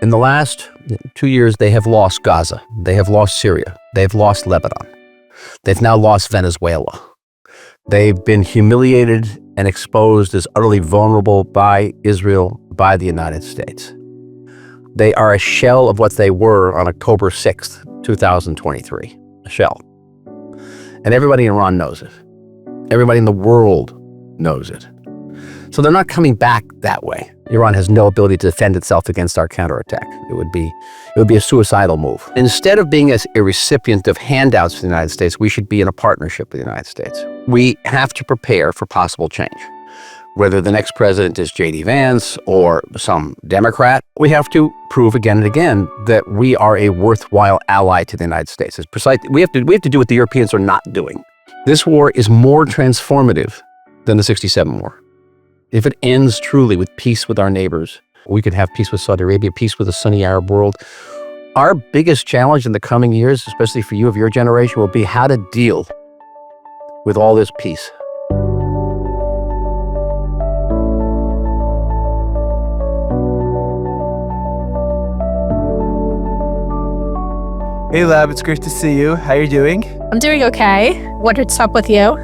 In the last 2 years, they have lost Gaza. They have lost Syria. They've lost Lebanon. They've now lost Venezuela. They've been humiliated and exposed as utterly vulnerable by Israel, by the United States. They are a shell of what they were on October 6th, 2023, a shell. And everybody in Iran knows it. Everybody in the world knows it. So they're not coming back that way. Iran has no ability to defend itself against our counterattack. It would be a suicidal move. Instead of being a recipient of handouts from the United States, we should be in a partnership with the United States. We have to prepare for possible change. Whether the next president is J.D. Vance or some Democrat, we have to prove again and again that we are a worthwhile ally to the United States. It's precisely, we have to do what the Europeans are not doing. This war is more transformative than the '67 war. If it ends truly with peace with our neighbors, we could have peace with Saudi Arabia, peace with the sunny Arab world. Our biggest challenge in the coming years, especially for you of your generation, will be how to deal with all this peace. Hey Lab, it's great to see you. How are you doing? I'm doing okay. What's up with you?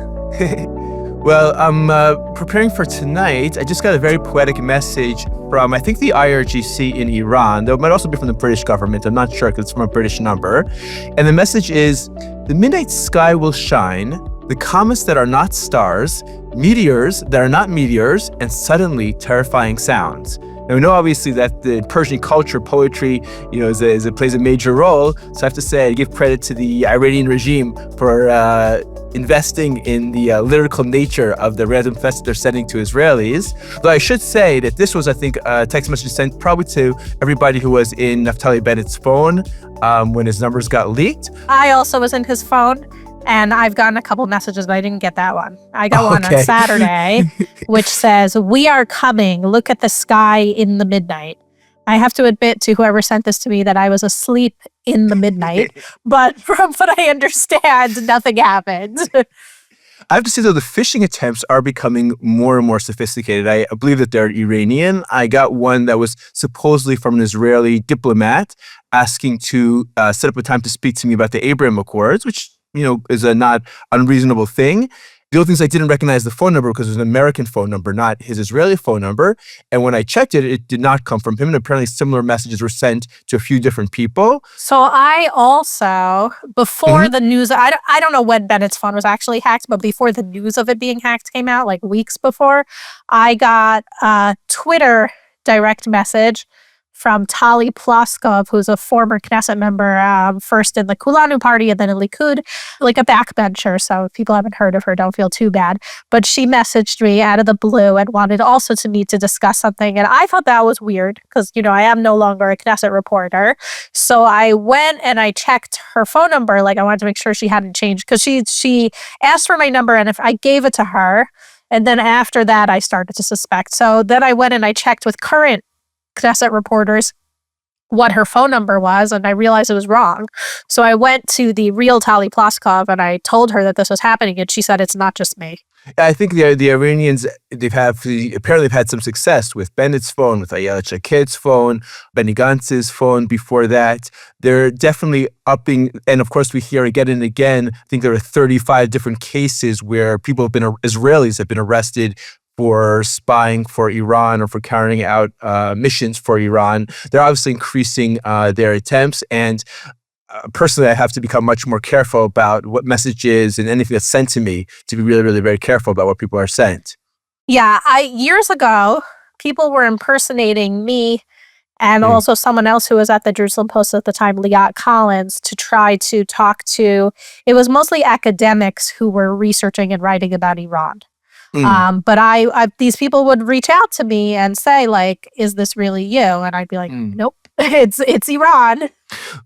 Well, I'm preparing for tonight. I just got a very poetic message from, I think, the IRGC in Iran, though it might also be from the British government. I'm not sure because it's from a British number. And the message is, the midnight sky will shine, the comets that are not stars, meteors that are not meteors, and suddenly terrifying sounds. Now, we know obviously that the Persian culture, poetry, plays a major role. So I have to say, I give credit to the Iranian regime for investing in the lyrical nature of the random threats they're sending to Israelis. Though I should say that this was, I think, a text message sent probably to everybody who was in Naftali Bennett's phone when his numbers got leaked. I also was in his phone. And I've gotten a couple messages, but I didn't get that one. I got one on Saturday, which says, "We are coming. Look at the sky in the midnight." I have to admit to whoever sent this to me that I was asleep in the midnight. But from what I understand, nothing happened. I have to say, though, the phishing attempts are becoming more and more sophisticated. I believe that they're Iranian. I got one that was supposedly from an Israeli diplomat asking to set up a time to speak to me about the Abraham Accords, which is a not unreasonable thing. The only thing is I didn't recognize the phone number because it was an American phone number, not his Israeli phone number. And when I checked it, it did not come from him. And apparently similar messages were sent to a few different people. So I also, before the news, I don't know when Bennett's phone was actually hacked, but before the news of it being hacked came out, like weeks before, I got a Twitter direct message from Tali Ploskov, who's a former Knesset member, first in the Kulanu party and then in Likud, like a backbencher. So if people haven't heard of her, don't feel too bad. But she messaged me out of the blue and wanted also to meet to discuss something. And I thought that was weird because, I am no longer a Knesset reporter. So I went and I checked her phone number. Like I wanted to make sure she hadn't changed because she asked for my number and if I gave it to her. And then after that, I started to suspect. So then I went and I checked with current Knesset reporters what her phone number was, and I realized it was wrong. So I went to the real Tali Ploskov and I told her that this was happening, and she said it's not just me. I think the Iranians, apparently had some success with Bennett's phone, with Ayelet Shaket's phone, Benny Gantz's phone before that. They're definitely upping, and of course we hear again and again, I think there are 35 different cases where Israelis have been arrested for spying for Iran or for carrying out missions for Iran. They're obviously increasing their attempts. And personally, I have to become much more careful about what messages and anything that's sent to me to be really, really very careful about what people are sent. Yeah, years ago, people were impersonating me and also someone else who was at the Jerusalem Post at the time, Liat Collins, to try to talk to, it was mostly academics who were researching and writing about Iran. But I these people would reach out to me and say, like, is this really you? And I'd be like, nope, it's Iran.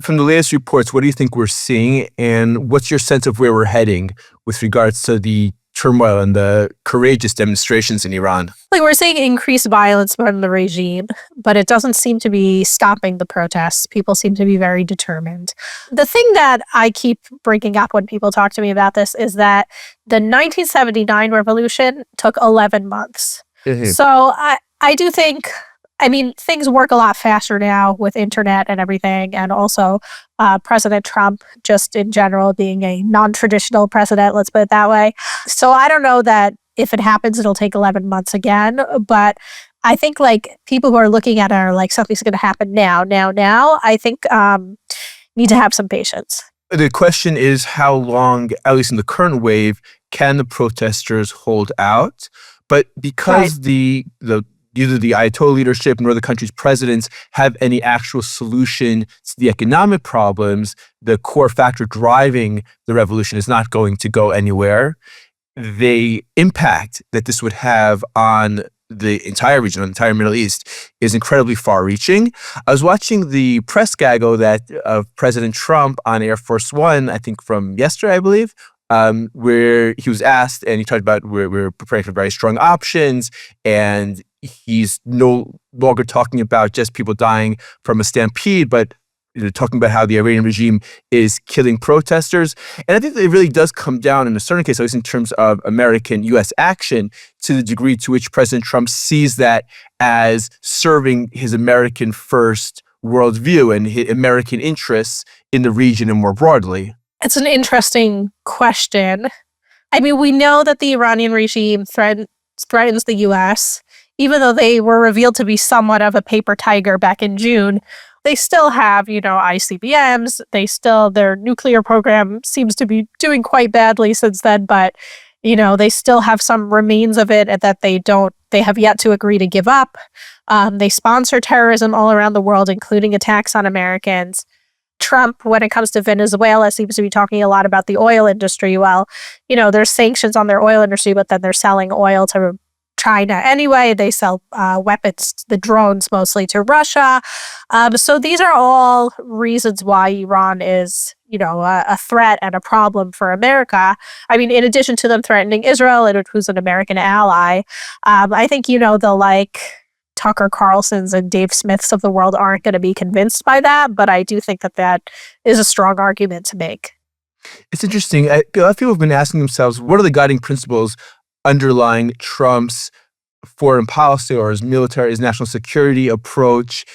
From the latest reports, what do you think we're seeing? And what's your sense of where we're heading with regards to the turmoil and the courageous demonstrations in Iran? Like, we're seeing increased violence from the regime, but it doesn't seem to be stopping the protests. People seem to be very determined. The thing that I keep bringing up when people talk to me about this is that the 1979 revolution took 11 months. So I do think I mean, things work a lot faster now with internet and everything, and also President Trump, just in general, being a non-traditional president, let's put it that way. So I don't know that if it happens, it'll take 11 months again, but I think like people who are looking at it are like, something's going to happen now. I think need to have some patience. The question is how long, at least in the current wave, can the protesters hold out? But because neither the Ayatollah leadership nor the country's presidents have any actual solution to the economic problems, the core factor driving the revolution is not going to go anywhere. The impact that this would have on the entire region, on the entire Middle East, is incredibly far-reaching. I was watching the press gaggle of President Trump on Air Force One, I think from yesterday, I believe, where he was asked, and he talked about we're preparing for very strong options, and he's no longer talking about just people dying from a stampede, but talking about how the Iranian regime is killing protesters. And I think that it really does come down, in a certain case, at least in terms of American U.S. action, to the degree to which President Trump sees that as serving his American first worldview and his American interests in the region and more broadly. It's an interesting question. I mean, we know that the Iranian regime threatens the U.S., even though they were revealed to be somewhat of a paper tiger back in June. They still have, ICBMs. Their nuclear program seems to be doing quite badly since then, but, they still have some remains of it that they have yet to agree to give up. They sponsor terrorism all around the world, including attacks on Americans. Trump, when it comes to Venezuela, seems to be talking a lot about the oil industry. Well, there's sanctions on their oil industry, but then they're selling oil to China anyway. They sell weapons, the drones mostly, to Russia. So these are all reasons why Iran is, a threat and a problem for America. I mean, in addition to them threatening Israel, who's an American ally, I think, the Tucker Carlsons and Dave Smiths of the world aren't going to be convinced by that. But I do think that is a strong argument to make. It's interesting. A lot of people have been asking themselves, what are the guiding principles underlying Trump's foreign policy or his military, his national security approach?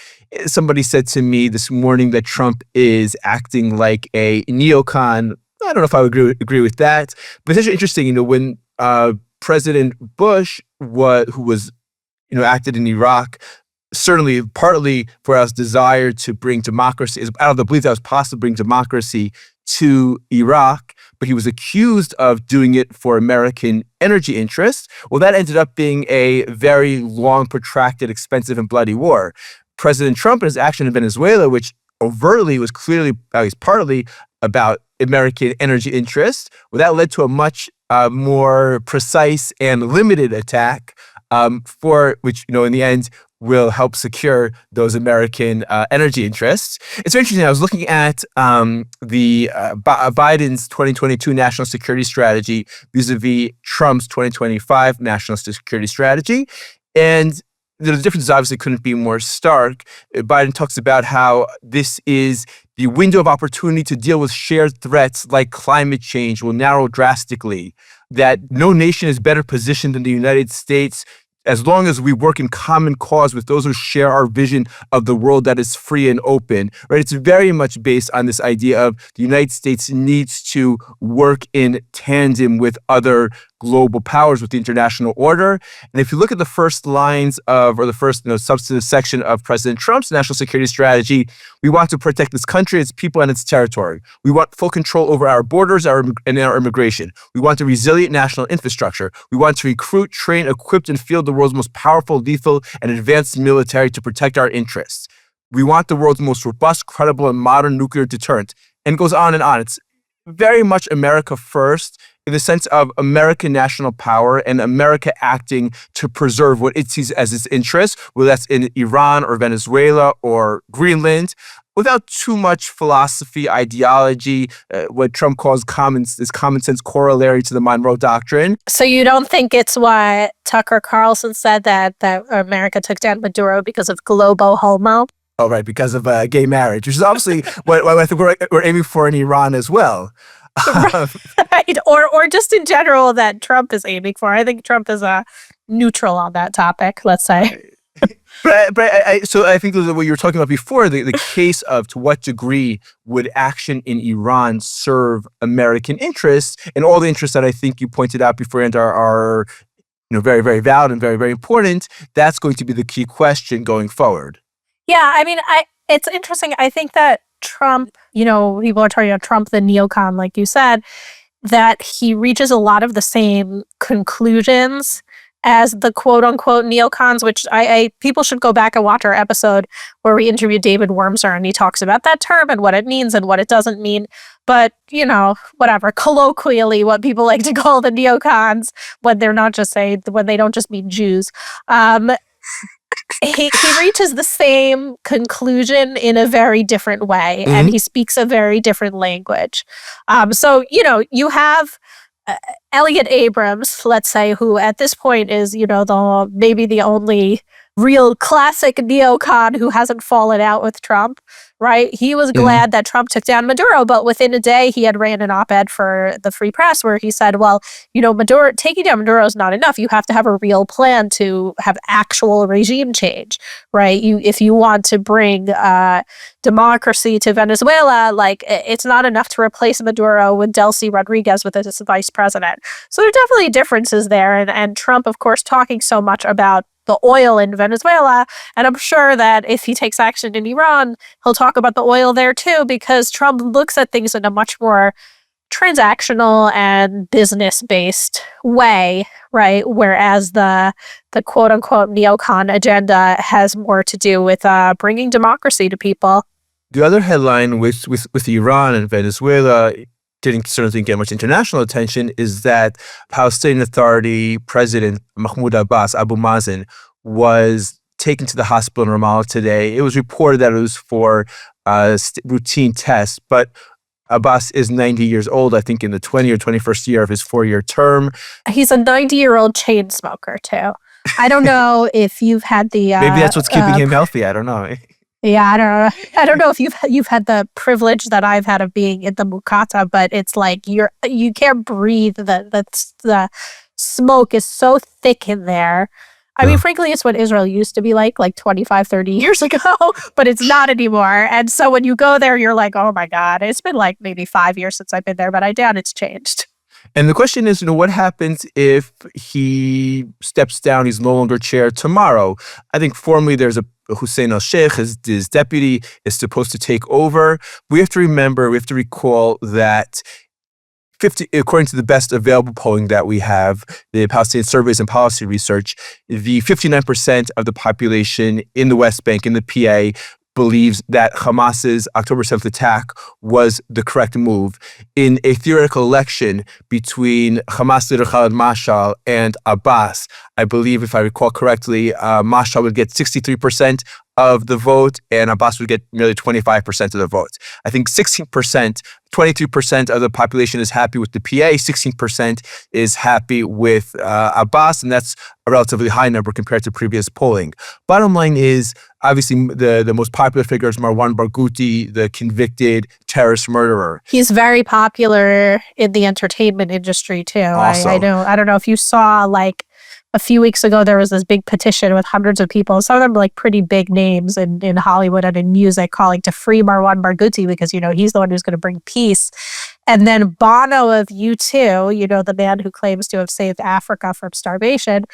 Somebody said to me this morning that Trump is acting like a neocon. I don't know if I would agree with that, but it's actually interesting. When President Bush, who was acted in Iraq, certainly partly for his desire to bring democracy, out of the belief that it was possible to bring democracy to Iraq, but he was accused of doing it for American energy interests. Well, that ended up being a very long, protracted, expensive, and bloody war. President Trump and his action in Venezuela, which overtly was clearly, at least partly, about American energy interests, well, that led to a much more precise and limited attack for which, in the end, will help secure those American energy interests. It's very interesting. I was looking at Biden's 2022 national security strategy vis-a-vis Trump's 2025 national security strategy. And the differences obviously couldn't be more stark. Biden talks about how this is the window of opportunity to deal with shared threats like climate change will narrow drastically, that no nation is better positioned than the United States as long as we work in common cause with those who share our vision of the world that is free and open, right? It's very much based on this idea of the United States needs to work in tandem with other global powers, with the international order. And if you look at the first lines or the first substantive section of President Trump's national security strategy, we want to protect this country, its people, and its territory. We want full control over our borders and our immigration. We want a resilient national infrastructure. We want to recruit, train, equip, and field the world's most powerful, lethal, and advanced military to protect our interests. We want the world's most robust, credible, and modern nuclear deterrent. And it goes on and on. It's very much America first, in the sense of American national power and America acting to preserve what it sees as its interests, whether that's in Iran or Venezuela or Greenland, without too much philosophy, ideology, what Trump calls common sense corollary to the Monroe Doctrine. So you don't think it's what Tucker Carlson said that America took down Maduro because of global homo? Oh, right, because of gay marriage, which is obviously what I think we're aiming for in Iran as well. Right, or just in general that Trump is aiming for. I think Trump is neutral on that topic, let's say. So I think what you were talking about before, the case of to what degree would action in Iran serve American interests, and all the interests that I think you pointed out beforehand are very, very valid and very, very important. That's going to be the key question going forward. Yeah, I mean, it's interesting. I think that Trump, people are talking about Trump, the neocon, like you said, that he reaches a lot of the same conclusions as the quote unquote neocons, which people should go back and watch our episode where we interviewed David Wormser, and he talks about that term and what it means and what it doesn't mean. But, whatever, colloquially, what people like to call the neocons when when they don't just mean Jews. He reaches the same conclusion in a very different way, and he speaks a very different language. So, you have Elliot Abrams, let's say, who at this point is, maybe the only real classic neocon who hasn't fallen out with Trump, right? He was glad that Trump took down Maduro, but within a day he had ran an op-ed for the Free Press where he said, well, taking down Maduro is not enough. You have to have a real plan to have actual regime change, right? If you want to bring democracy to Venezuela, it's not enough to replace Maduro with Delcy Rodriguez with as vice president. So there are definitely differences there. And Trump, of course, talking so much about the oil in Venezuela. And I'm sure that if he takes action in Iran, he'll talk about the oil there too, because Trump looks at things in a much more transactional and business-based way, right? Whereas the quote-unquote neocon agenda has more to do with bringing democracy to people. The other headline with Iran and Venezuela didn't certainly get much international attention is that Palestinian Authority President Mahmoud Abbas, Abu Mazen, was taken to the hospital in Ramallah today. It was reported that it was for routine tests, but Abbas is 90 years old, I think in the 20 or 21st year of his 4-year term. He's a 90-year-old chain smoker, too. I don't know if you've had the... Maybe that's what's keeping him healthy. I don't know. Yeah, I don't know. I don't know if you've had the privilege that I've had of being in the Mukata, but it's like you can't breathe. The smoke is so thick in there. I mean, frankly, it's what Israel used to be like 25, 30 years ago, but it's not anymore. And so when you go there, you're like, oh my God, it's been like maybe 5 years since I've been there, but I doubt it's changed. And the question is, what happens if he steps down, he's no longer chair tomorrow? I think formally there's a Hussein al-Sheikh, his deputy, is supposed to take over. We have to recall that according to the best available polling that we have, the Palestinian Surveys and Policy Research, the 59% of the population in the West Bank, in the PA, believes that Hamas's October 7th attack was the correct move. In a theoretical election between Hamas leader Khaled Mashal and Abbas, I believe, if I recall correctly, Mashal would get 63% of the vote and Abbas would get nearly 25% of the vote. I think 23% of the population is happy with the PA, 16% is happy with Abbas, and that's a relatively high number compared to previous polling. Bottom line is, obviously, the most popular figure is Marwan Barghouti, the convicted terrorist murderer. He's very popular in the entertainment industry, too. Also. I don't know if you saw, a few weeks ago, there was this big petition with hundreds of people. Some of them were pretty big names in Hollywood and in music calling to free Marwan Barghouti because, he's the one who's going to bring peace. And then Bono of U2, the man who claims to have saved Africa from starvation,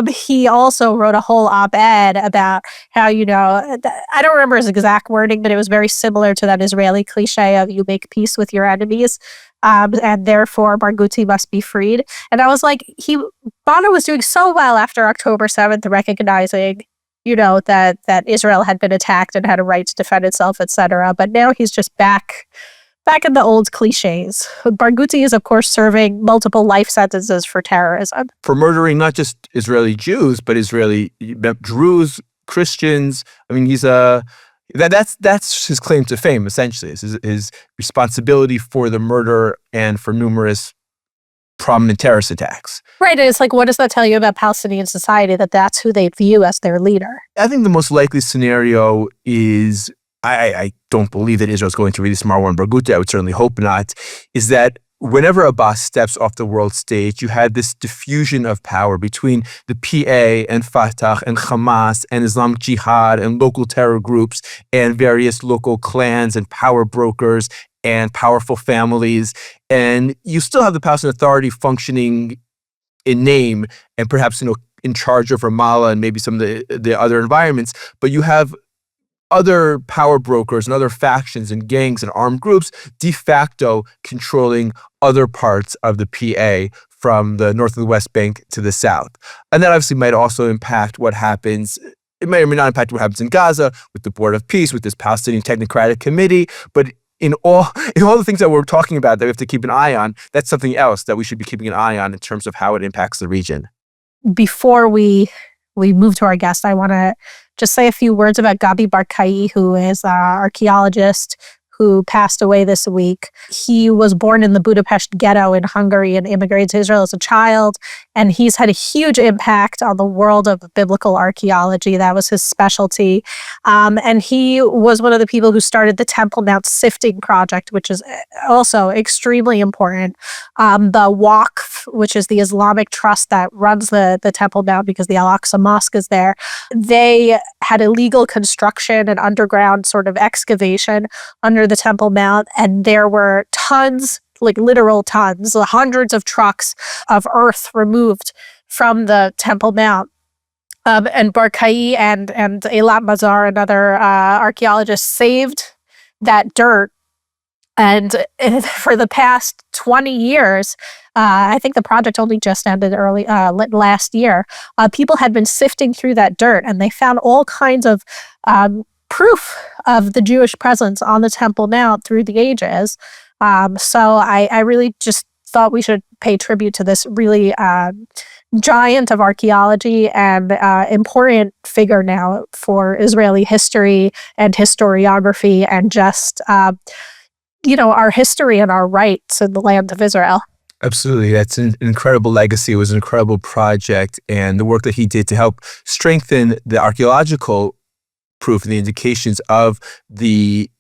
he also wrote a whole op-ed about how, I don't remember his exact wording, but it was very similar to that Israeli cliche of you make peace with your enemies. And therefore Barghouti must be freed. And I was like, Bono was doing so well after October 7th, recognizing, that Israel had been attacked and had a right to defend itself, etc. But now he's just back in the old cliches. Barghouti is, of course, serving multiple life sentences for terrorism. For murdering not just Israeli Jews, but Israeli Druze, Christians. I mean, that's his claim to fame, essentially. It's his responsibility for the murder and for numerous prominent terrorist attacks. Right, and it's like, what does that tell you about Palestinian society, that that's who they view as their leader? I think the most likely scenario is, I don't believe that Israel's going to release Marwan Barghouti, I would certainly hope not, is that whenever Abbas steps off the world stage, you had this diffusion of power between the PA and Fatah and Hamas and Islamic Jihad and local terror groups and various local clans and power brokers and powerful families. And you still have the Palestinian Authority functioning in name and perhaps, in charge of Ramallah and maybe some of the other environments, but you have other power brokers and other factions and gangs and armed groups de facto controlling other parts of the PA from the north of the West Bank to the south. And that obviously might also impact what happens. It may or may not impact what happens in Gaza with the Board of Peace, with this Palestinian Technocratic Committee. But in all the things that we're talking about that we have to keep an eye on, that's something else that we should be keeping an eye on in terms of how it impacts the region. Before we move to our guest, I want to just say a few words about Gabi Barkai, who is an archaeologist who passed away this week. He was born in the Budapest ghetto in Hungary and immigrated to Israel as a child. And he's had a huge impact on the world of biblical archaeology. That was his specialty. And he was one of the people who started the Temple Mount Sifting Project, which is also extremely important. The Waqf, which is the Islamic trust that runs the Temple Mount because the Al-Aqsa Mosque is there, they had illegal construction and underground sort of excavation under the Temple Mount, and there were tons, like literal tons, hundreds of trucks of earth removed from the Temple Mount. And Barkai and Eilat Mazar, another archaeologist, saved that dirt. And for the past 20 years, I think the project only just ended last year, people had been sifting through that dirt, and they found all kinds of proof of the Jewish presence on the Temple Mount through the ages. So I really just thought we should pay tribute to this really giant of archaeology and important figure now for Israeli history and historiography and just, our history and our rights in the land of Israel. Absolutely. That's an incredible legacy. It was an incredible project. And the work that he did to help strengthen the archaeological proof and the indications of the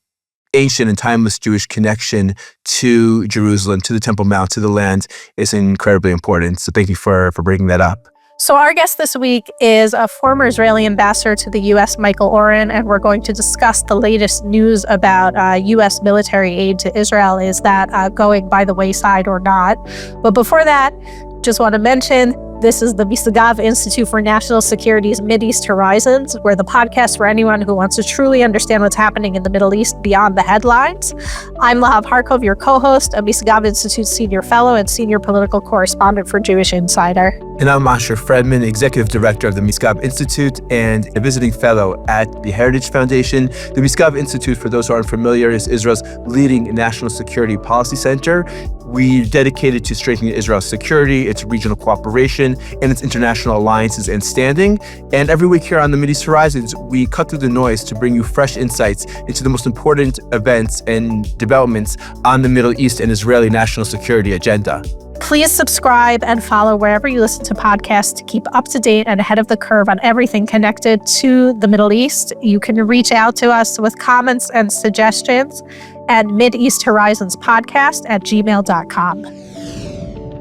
ancient and timeless Jewish connection to Jerusalem, to the Temple Mount, to the land is incredibly important. So thank you for bringing that up. So our guest this week is a former Israeli ambassador to the U.S., Michael Oren, and we're going to discuss the latest news about U.S. military aid to Israel. Is that going by the wayside or not? But before that, just want to mention, this is the Misgav Institute for National Security's Mideast Horizons. We're the podcast for anyone who wants to truly understand what's happening in the Middle East beyond the headlines. I'm Lahav Harkov, your co-host, a Misgav Institute senior fellow and senior political correspondent for Jewish Insider. And I'm Fredman, executive director of the Misgav Institute and a visiting fellow at the Heritage Foundation. The Misgav Institute, for those who aren't familiar, is Israel's leading national security policy center. We're dedicated to strengthening Israel's security, its regional cooperation, and its international alliances and standing. And every week here on the Mideast Horizons, we cut through the noise to bring you fresh insights into the most important events and developments on the Middle East and Israeli national security agenda. Please subscribe and follow wherever you listen to podcasts to keep up to date and ahead of the curve on everything connected to the Middle East. You can reach out to us with comments and suggestions at mideasthorizonspodcast@gmail.com.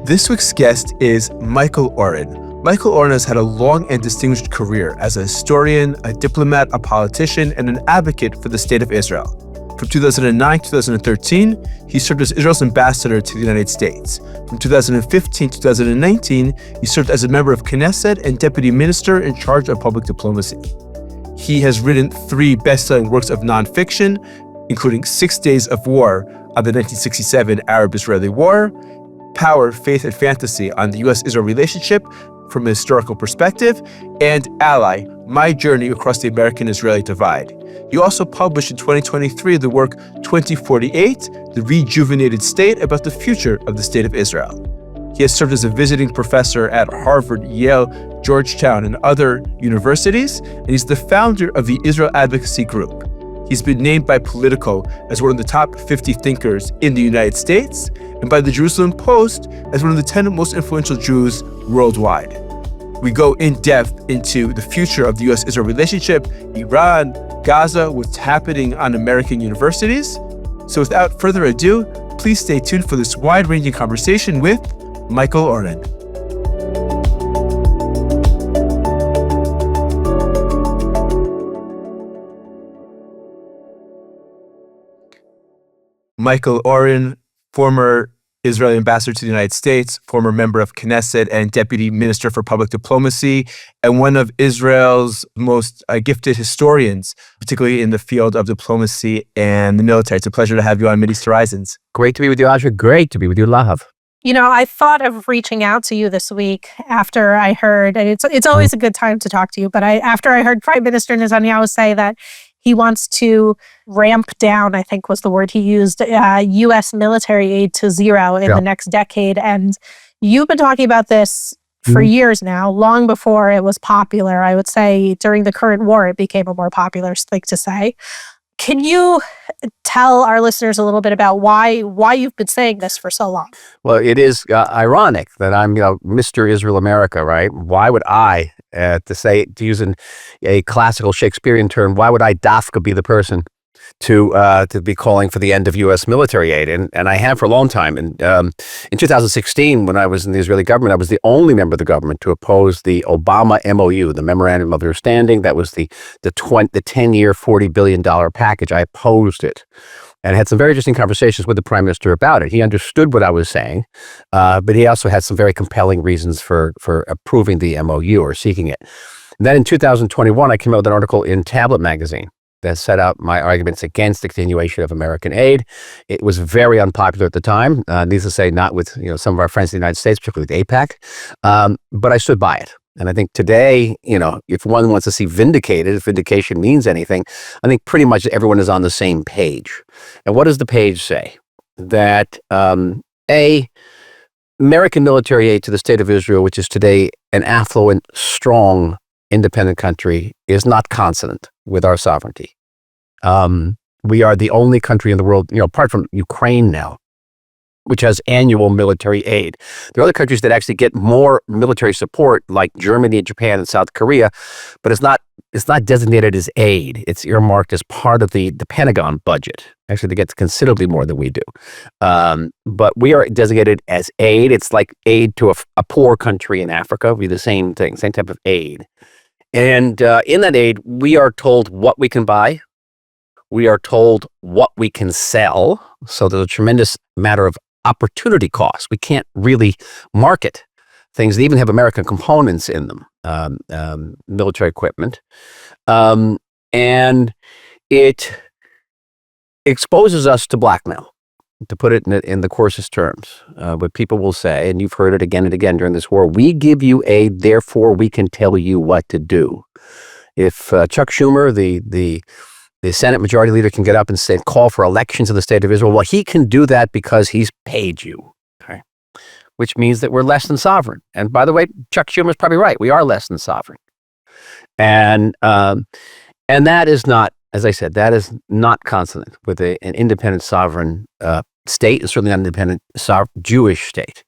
This week's guest is Michael Oren. Michael Oren has had a long and distinguished career as a historian, a diplomat, a politician, and an advocate for the State of Israel. From 2009 to 2013, he served as Israel's ambassador to the United States. From 2015 to 2019, he served as a member of Knesset and deputy minister in charge of public diplomacy. He has written 3 best-selling works of nonfiction, including 6 Days of War on the 1967 Arab-Israeli War, Power, Faith, and Fantasy on the U.S. Israel relationship from a historical perspective, and Ally, My Journey Across the American-Israeli Divide. He also published in 2023 the work 2048, The Rejuvenated State, about the future of the State of Israel. He has served as a visiting professor at Harvard, Yale, Georgetown, and other universities, and he's the founder of the Israel Advocacy Group. He's been named by Politico as one of the top 50 thinkers in the United States, and by the Jerusalem Post as one of the 10 most influential Jews worldwide. We go in depth into the future of the U.S. Israel relationship, Iran, Gaza, what's happening on American universities. So without further ado, please stay tuned for this wide-ranging conversation with Michael Oren. Michael Oren, former Israeli ambassador to the United States, former member of Knesset and deputy minister for public diplomacy, and one of Israel's most gifted historians, particularly in the field of diplomacy and the military. It's a pleasure to have you on Mideast Horizons. Great to be with you, Asher. Great to be with you, Lahav. You know, I thought of reaching out to you this week after I heard, and it's always a good time to talk to you, but after I heard Prime Minister Netanyahu say that he wants to ramp down, I think was the word he used, U.S. military aid to zero in the next decade. And you've been talking about this for years now, long before it was popular. I would say during the current war, it became a more popular thing to say. Can you tell our listeners a little bit about why you've been saying this for so long? Well, it is ironic that I'm, Mr. Israel America, right? Why would I, to use a classical Shakespearean term, why would I dafka be the person to be calling for the end of U.S. military aid? And I have for a long time. And in 2016, when I was in the Israeli government, I was the only member of the government to oppose the Obama MOU, the Memorandum of Understanding. That was the 10-year, $40 billion package. I opposed it. And had some very interesting conversations with the Prime Minister about it. He understood what I was saying, but he also had some very compelling reasons for approving the MOU or seeking it. And then in 2021, I came out with an article in Tablet magazine that set out my arguments against the continuation of American aid. It was very unpopular at the time, needless to say, not with some of our friends in the United States, particularly with AIPAC, but I stood by it. And I think today, if one wants to see vindicated, if vindication means anything, I think pretty much everyone is on the same page. And what does the page say? That American military aid to the state of Israel, which is today an affluent, strong, independent country, is not consonant with our sovereignty. We are the only country in the world, apart from Ukraine now, which has annual military aid. There are other countries that actually get more military support, like Germany, Japan, and South Korea, but it's not designated as aid. It's earmarked as part of the Pentagon budget. Actually, they get considerably more than we do. But we are designated as aid. It's like aid to a poor country in Africa. We do the same thing, same type of aid. And in that aid, we are told what we can buy. We are told what we can sell. So there's a tremendous matter of opportunity cost. We can't really market things that even have American components in them, military equipment. And it exposes us to blackmail, to put it in the coarsest terms. But people will say, and you've heard it again and again during this war, we give you aid, therefore we can tell you what to do. If Chuck Schumer, the Senate Majority Leader, can get up and say, call for elections in the state of Israel, well, he can do that because he's paid you, okay? Which means that we're less than sovereign. And by the way, Chuck Schumer's probably right. We are less than sovereign. And that is not, as I said, that is not consonant with an independent sovereign state, and certainly not an independent Jewish state.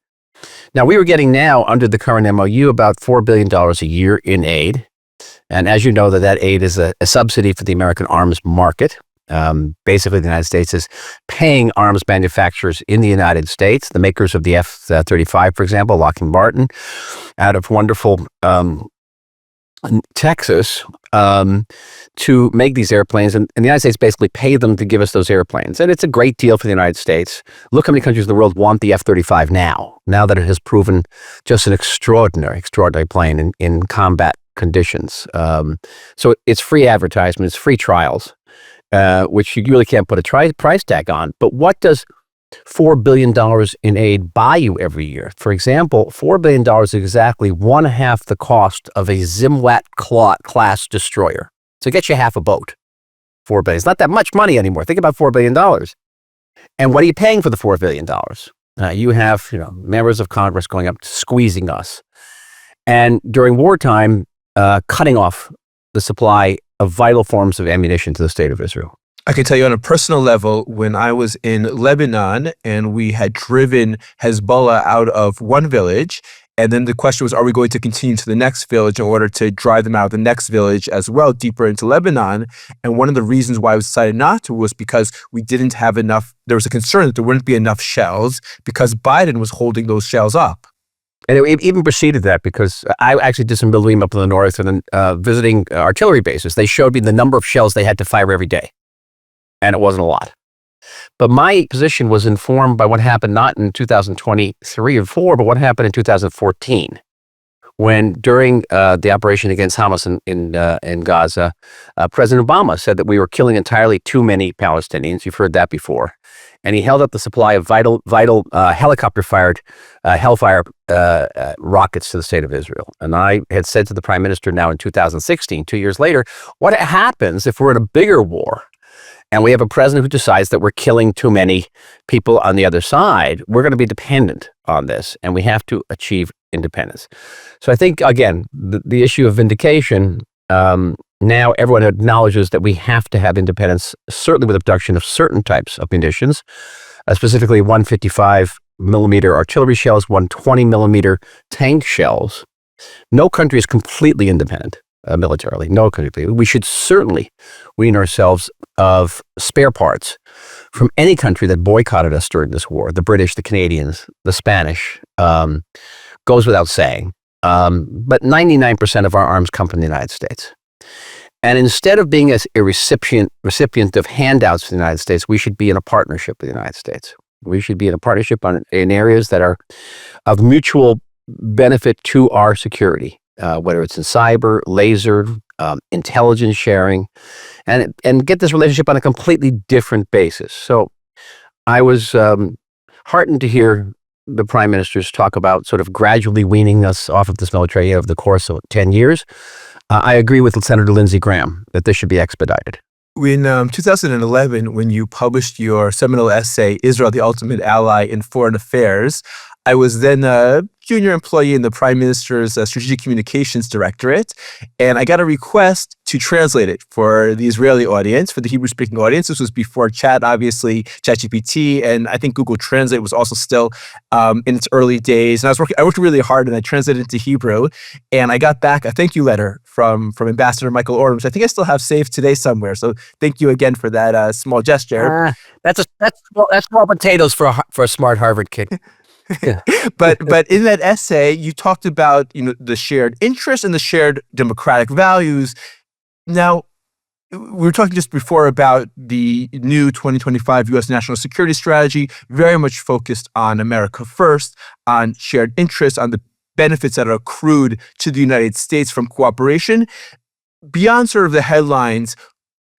Now, we were getting now, under the current MOU, about $4 billion a year in aid. And as you know, that aid is a subsidy for the American arms market. Basically, the United States is paying arms manufacturers in the United States, the makers of the F-35, for example, Lockheed Martin, out of wonderful Texas, to make these airplanes. And the United States basically pay them to give us those airplanes. And it's a great deal for the United States. Look how many countries in the world want the F-35 now that it has proven just an extraordinary plane in combat conditions. So it's free advertisement, it's free trials, which you really can't put a price tag on. But what does $4 billion in aid buy you every year? For example, $4 billion is exactly 1/2 the cost of a Zimwat class destroyer. So it gets you half a boat. $4 billion. It's not that much money anymore. Think about $4 billion. And what are you paying for the $4 billion? You have members of Congress going up, squeezing us. And during wartime, cutting off the supply of vital forms of ammunition to the state of Israel. I can tell you on a personal level, when I was in Lebanon and we had driven Hezbollah out of one village, And then the question was, are we going to continue to the next village in order to drive them out of the next village as well, deeper into Lebanon? And one of the reasons why we decided not to was because we didn't have enough. There was a concern that there wouldn't be enough shells because Biden was holding those shells up. And it even preceded that, because I actually did some building up in the north and then visiting artillery bases. They showed me the number of shells they had to fire every day. And it wasn't a lot. But my position was informed by what happened not in 2023 or 4, but what happened in 2014, when during the operation against Hamas in Gaza, President Obama said that we were killing entirely too many Palestinians. You've heard that before. And he held up the supply of vital helicopter-fired Hellfire rockets to the state of Israel. And I had said to the prime minister now in 2016, 2 years later, what happens if we're in a bigger war and we have a president who decides that we're killing too many people on the other side? We're going to be dependent on this, and we have to achieve independence. So I think, again, the issue of vindication, now everyone acknowledges that we have to have independence, certainly with the production of certain types of munitions, specifically 155 millimeter artillery shells, 120 millimeter tank shells. No country is completely independent militarily. No country. We should certainly wean ourselves of spare parts from any country that boycotted us during this war. The British, the Canadians, the Spanish, goes without saying. But 99% of our arms come from the United States. And instead of being a recipient of handouts from the United States, we should be in a partnership with the United States. We should be in a partnership in areas that are of mutual benefit to our security, whether it's in cyber, laser, intelligence sharing, and get this relationship on a completely different basis. So I was heartened to hear the prime ministers talk about sort of gradually weaning us off of this military over the course of 10 years. I agree with Senator Lindsey Graham that this should be expedited. In 2011, when you published your seminal essay, Israel, the Ultimate Ally in Foreign Affairs, I was then a junior employee in the Prime Minister's Strategic Communications Directorate, and I got a request to translate it for the Israeli audience, for the Hebrew-speaking audience. This was before chat, obviously, ChatGPT, and I think Google Translate was also still in its early days. And I worked really hard, and I translated it into Hebrew, and I got back a thank you letter from Ambassador Michael Oren, which I think I still have saved today somewhere. So thank you again for that small gesture. That's small potatoes for a smart Harvard kid. Yeah. But in that essay, you talked about the shared interests and the shared democratic values. Now, we were talking just before about the new 2025 U.S. national security strategy, very much focused on America first, on shared interests, on the benefits that are accrued to the United States from cooperation. Beyond sort of the headlines,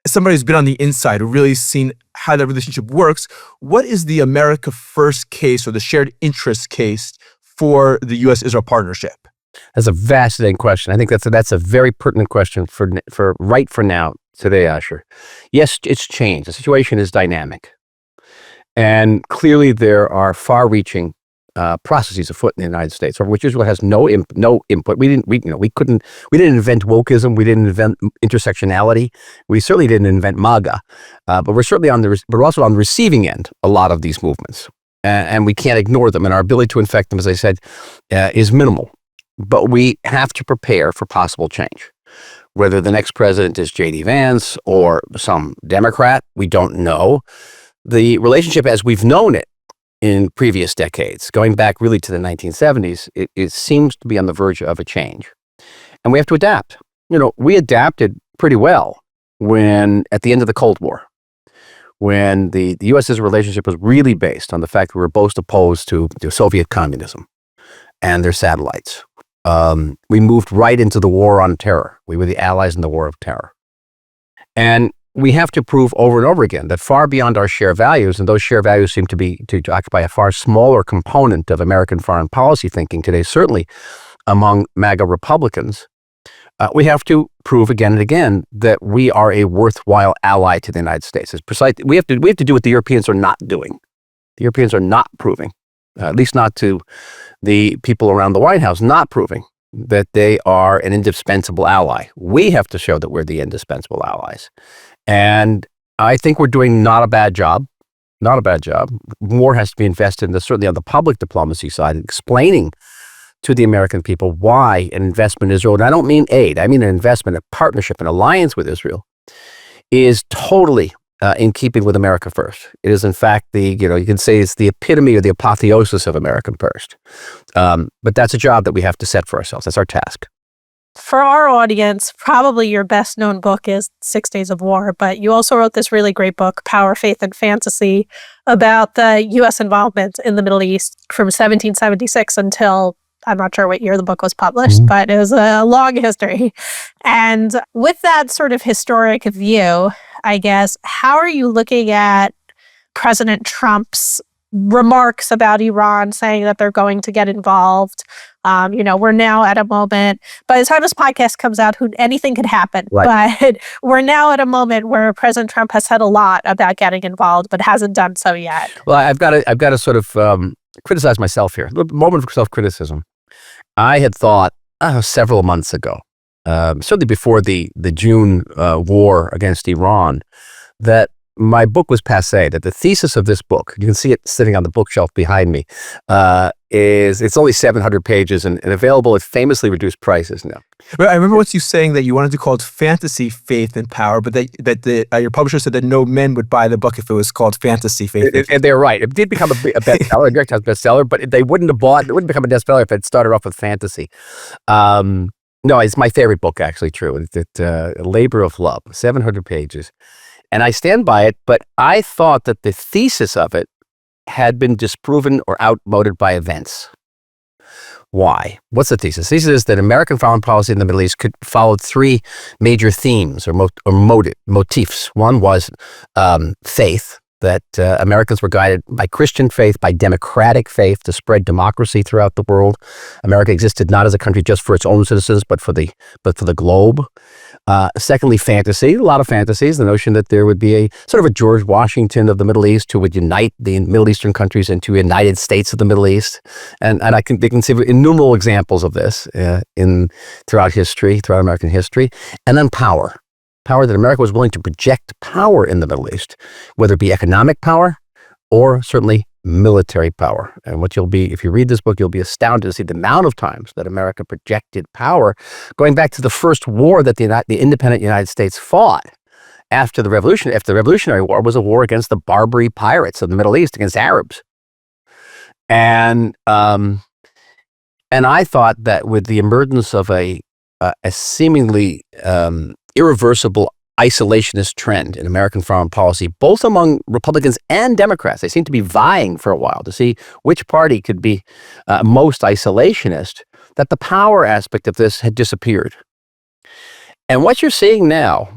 somebody who's been on the inside, who really seen how that relationship works, what is the America First case or the shared interest case for the U.S. Israel partnership? That's a fascinating question. I think that's a very pertinent question for right for now today, Asher. Yes, it's changed. The situation is dynamic, and clearly there are far-reaching processes afoot in the United States, over which Israel has no input. We didn't invent wokeism. We didn't invent intersectionality. We certainly didn't invent MAGA. But we're certainly we're also on the receiving end a lot of these movements, and we can't ignore them. And our ability to infect them, as I said, is minimal. But we have to prepare for possible change. Whether the next president is J.D. Vance or some Democrat, we don't know. The relationship as we've known it in previous decades, going back really to the 1970s, it seems to be on the verge of a change. And we have to adapt. We adapted pretty well at the end of the Cold War, when the U.S. Israel relationship was really based on the fact that we were both opposed to Soviet communism and their satellites. We moved right into the war on terror. We were the allies in the war of terror. And we have to prove over and over again that far beyond our shared values, and those shared values seem to occupy a far smaller component of American foreign policy thinking today, certainly among MAGA Republicans, we have to prove again and again that we are a worthwhile ally to the United States. We have to do what the Europeans are not doing. The Europeans are not proving, at least not to the people around the White House, not proving that they are an indispensable ally. We have to show that we're the indispensable allies. And I think we're doing not a bad job. More has to be invested in certainly on the public diplomacy side, explaining to the American people why an investment in Israel, and I don't mean aid, I mean an investment, a partnership, an alliance with Israel, is totally in keeping with America first. It is, in fact, you can say it's the epitome or the apotheosis of American first. But that's a job that we have to set for ourselves. That's our task. For our audience, probably your best known book is 6 Days of War, but you also wrote this really great book, Power, Faith, and Fantasy, about the U.S. involvement in the Middle East from 1776 until, I'm not sure what year the book was published, but it was a long history. And with that sort of historic view, I guess, how are you looking at President Trump's remarks about Iran, saying that they're going to get involved? We're now at a moment, by the time this podcast comes out, anything could happen. Right. But we're now at a moment where President Trump has said a lot about getting involved, but hasn't done so yet. Well, I've got to sort of criticize myself here. A little moment of self-criticism. I had thought several months ago, certainly before the June war against Iran, that my book was passé, that the thesis of this book, you can see it sitting on the bookshelf behind me, it's only 700 pages and available at famously reduced prices now. Well, I remember once you saying that you wanted to call it Fantasy, Faith, and Power, but that your publisher said that no men would buy the book if it was called Fantasy, Faith. And they're right. It did become a bestseller, a New York Times bestseller, but it wouldn't become a bestseller if it started off with fantasy. No, it's my favorite book, actually, true. It's a labor of love, 700 pages. And I stand by it, but I thought that the thesis of it had been disproven or outmoded by events. Why? What's the thesis? The thesis is that American foreign policy in the Middle East could follow three major themes or motifs. One was faith, that Americans were guided by Christian faith, by democratic faith to spread democracy throughout the world. America existed not as a country just for its own citizens, but for the globe. Secondly, fantasy, a lot of fantasies, the notion that there would be a sort of a George Washington of the Middle East who would unite the Middle Eastern countries into United States of the Middle East. And they can see innumerable examples of this throughout American history. And then power that America was willing to project power in the Middle East, whether it be economic power or certainly military power. And if you read this book, you'll be astounded to see the amount of times that America projected power, going back to the first war that the independent United States fought after the Revolution. After the Revolutionary War was a war against the Barbary pirates of the Middle East, against Arabs. And I thought that with the emergence of a seemingly irreversible isolationist trend in American foreign policy, both among Republicans and Democrats. They seem to be vying for a while to see which party could be most isolationist, that the power aspect of this had disappeared. And what you're seeing now,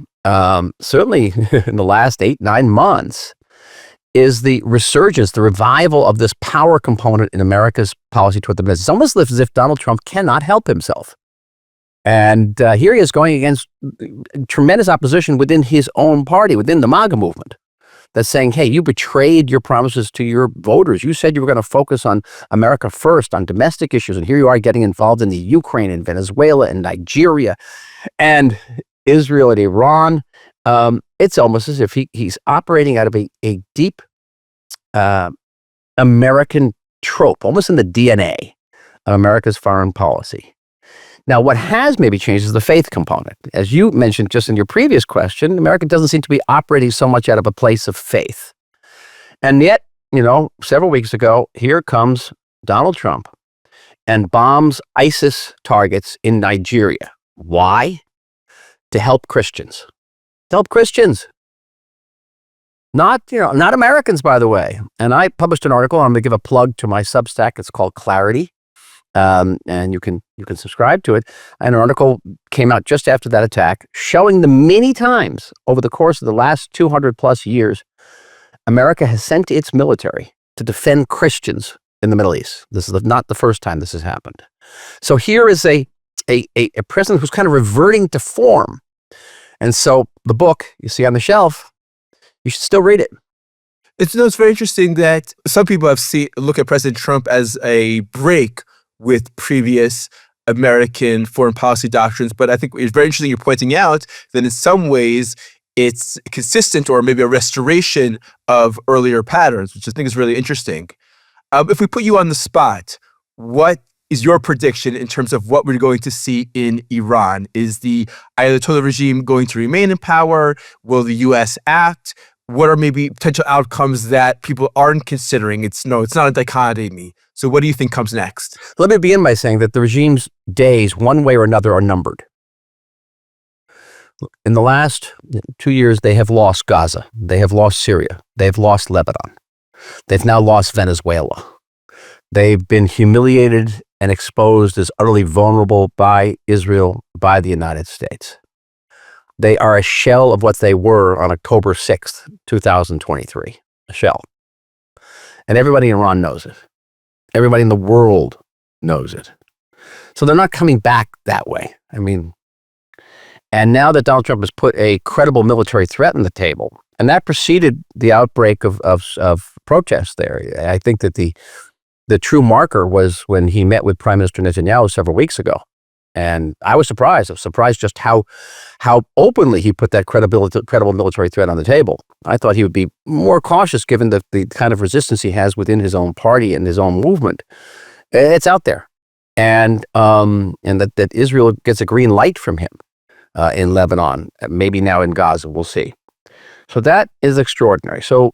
certainly in the last 8-9 months, is the resurgence, the revival of this power component in America's policy toward the Middle East. It's almost as if Donald Trump cannot help himself. And here he is going against tremendous opposition within his own party, within the MAGA movement, that's saying, hey, you betrayed your promises to your voters. You said you were going to focus on America first, on domestic issues, and here you are getting involved in the Ukraine and Venezuela and Nigeria and Israel and Iran. It's almost as if he's operating out of a deep American trope, almost in the DNA of America's foreign policy. Now, what has maybe changed is the faith component. As you mentioned just in your previous question, America doesn't seem to be operating so much out of a place of faith. And yet, several weeks ago, here comes Donald Trump and bombs ISIS targets in Nigeria. Why? To help Christians. To help Christians. Not Americans, by the way. And I published an article. I'm going to give a plug to my Substack. It's called Clarity. And you can subscribe to it. And an article came out just after that attack, showing the many times over the course of the last 200 plus years, America has sent its military to defend Christians in the Middle East. This is not the first time this has happened. So here is a president who's kind of reverting to form. And so the book you see on the shelf, you should still read it. It's very interesting that some people look at President Trump as a break with previous American foreign policy doctrines. But I think it's very interesting you're pointing out that in some ways it's consistent or maybe a restoration of earlier patterns, which I think is really interesting. If we put you on the spot, what is your prediction in terms of what we're going to see in Iran? Is the Ayatollah regime going to remain in power? Will the U.S. act? What are maybe potential outcomes that people aren't considering? It's not a dichotomy. So what do you think comes next? Let me begin by saying that the regime's days, one way or another, are numbered. In the last 2 years, they have lost Gaza. They have lost Syria. They've lost Lebanon. They've now lost Venezuela. They've been humiliated and exposed as utterly vulnerable by Israel, by the United States. They are a shell of what they were on October 6th, 2023, a shell. And everybody in Iran knows it. Everybody in the world knows it. So they're not coming back that way. I mean, and now that Donald Trump has put a credible military threat on the table, and that preceded the outbreak of protests there. I think that the true marker was when he met with Prime Minister Netanyahu several weeks ago. And I was surprised. I was surprised just how openly he put that credible military threat on the table. I thought he would be more cautious given the kind of resistance he has within his own party and his own movement. It's out there. And that Israel gets a green light from him in Lebanon, maybe now in Gaza, we'll see. So that is extraordinary. So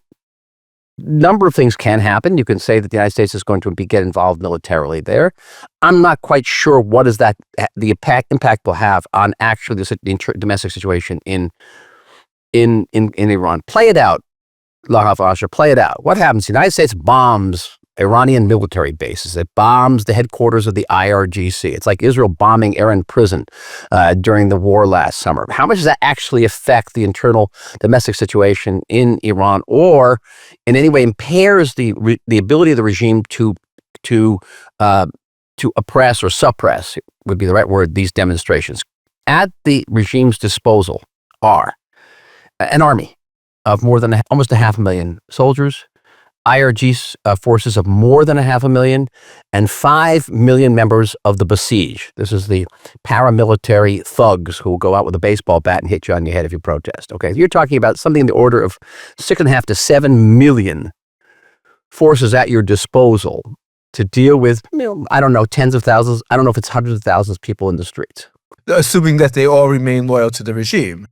number of things can happen. You can say that the United States is going to get involved militarily there. I'm not quite sure what is that the impact will have on actually the domestic situation in Iran. Play it out, Lahav, play it out. What happens? The United States bombs Iranian military bases. It bombs the headquarters of the IRGC. It's like Israel bombing Oren prison during the war last summer. How much does that actually affect the internal domestic situation in Iran, or in any way impairs the ability of the regime to oppress or suppress, would be the right word, these demonstrations? At the regime's disposal are an army of almost 500,000 soldiers, IRG forces of more than 500,000, and 5 million members of the Besiege. This is the paramilitary thugs who will go out with a baseball bat and hit you on your head if you protest. Okay, you're talking about something in the order of 6.5 to 7 million forces at your disposal to deal with, I don't know, tens of thousands. I don't know if it's hundreds of thousands of people in the streets. Assuming that they all remain loyal to the regime.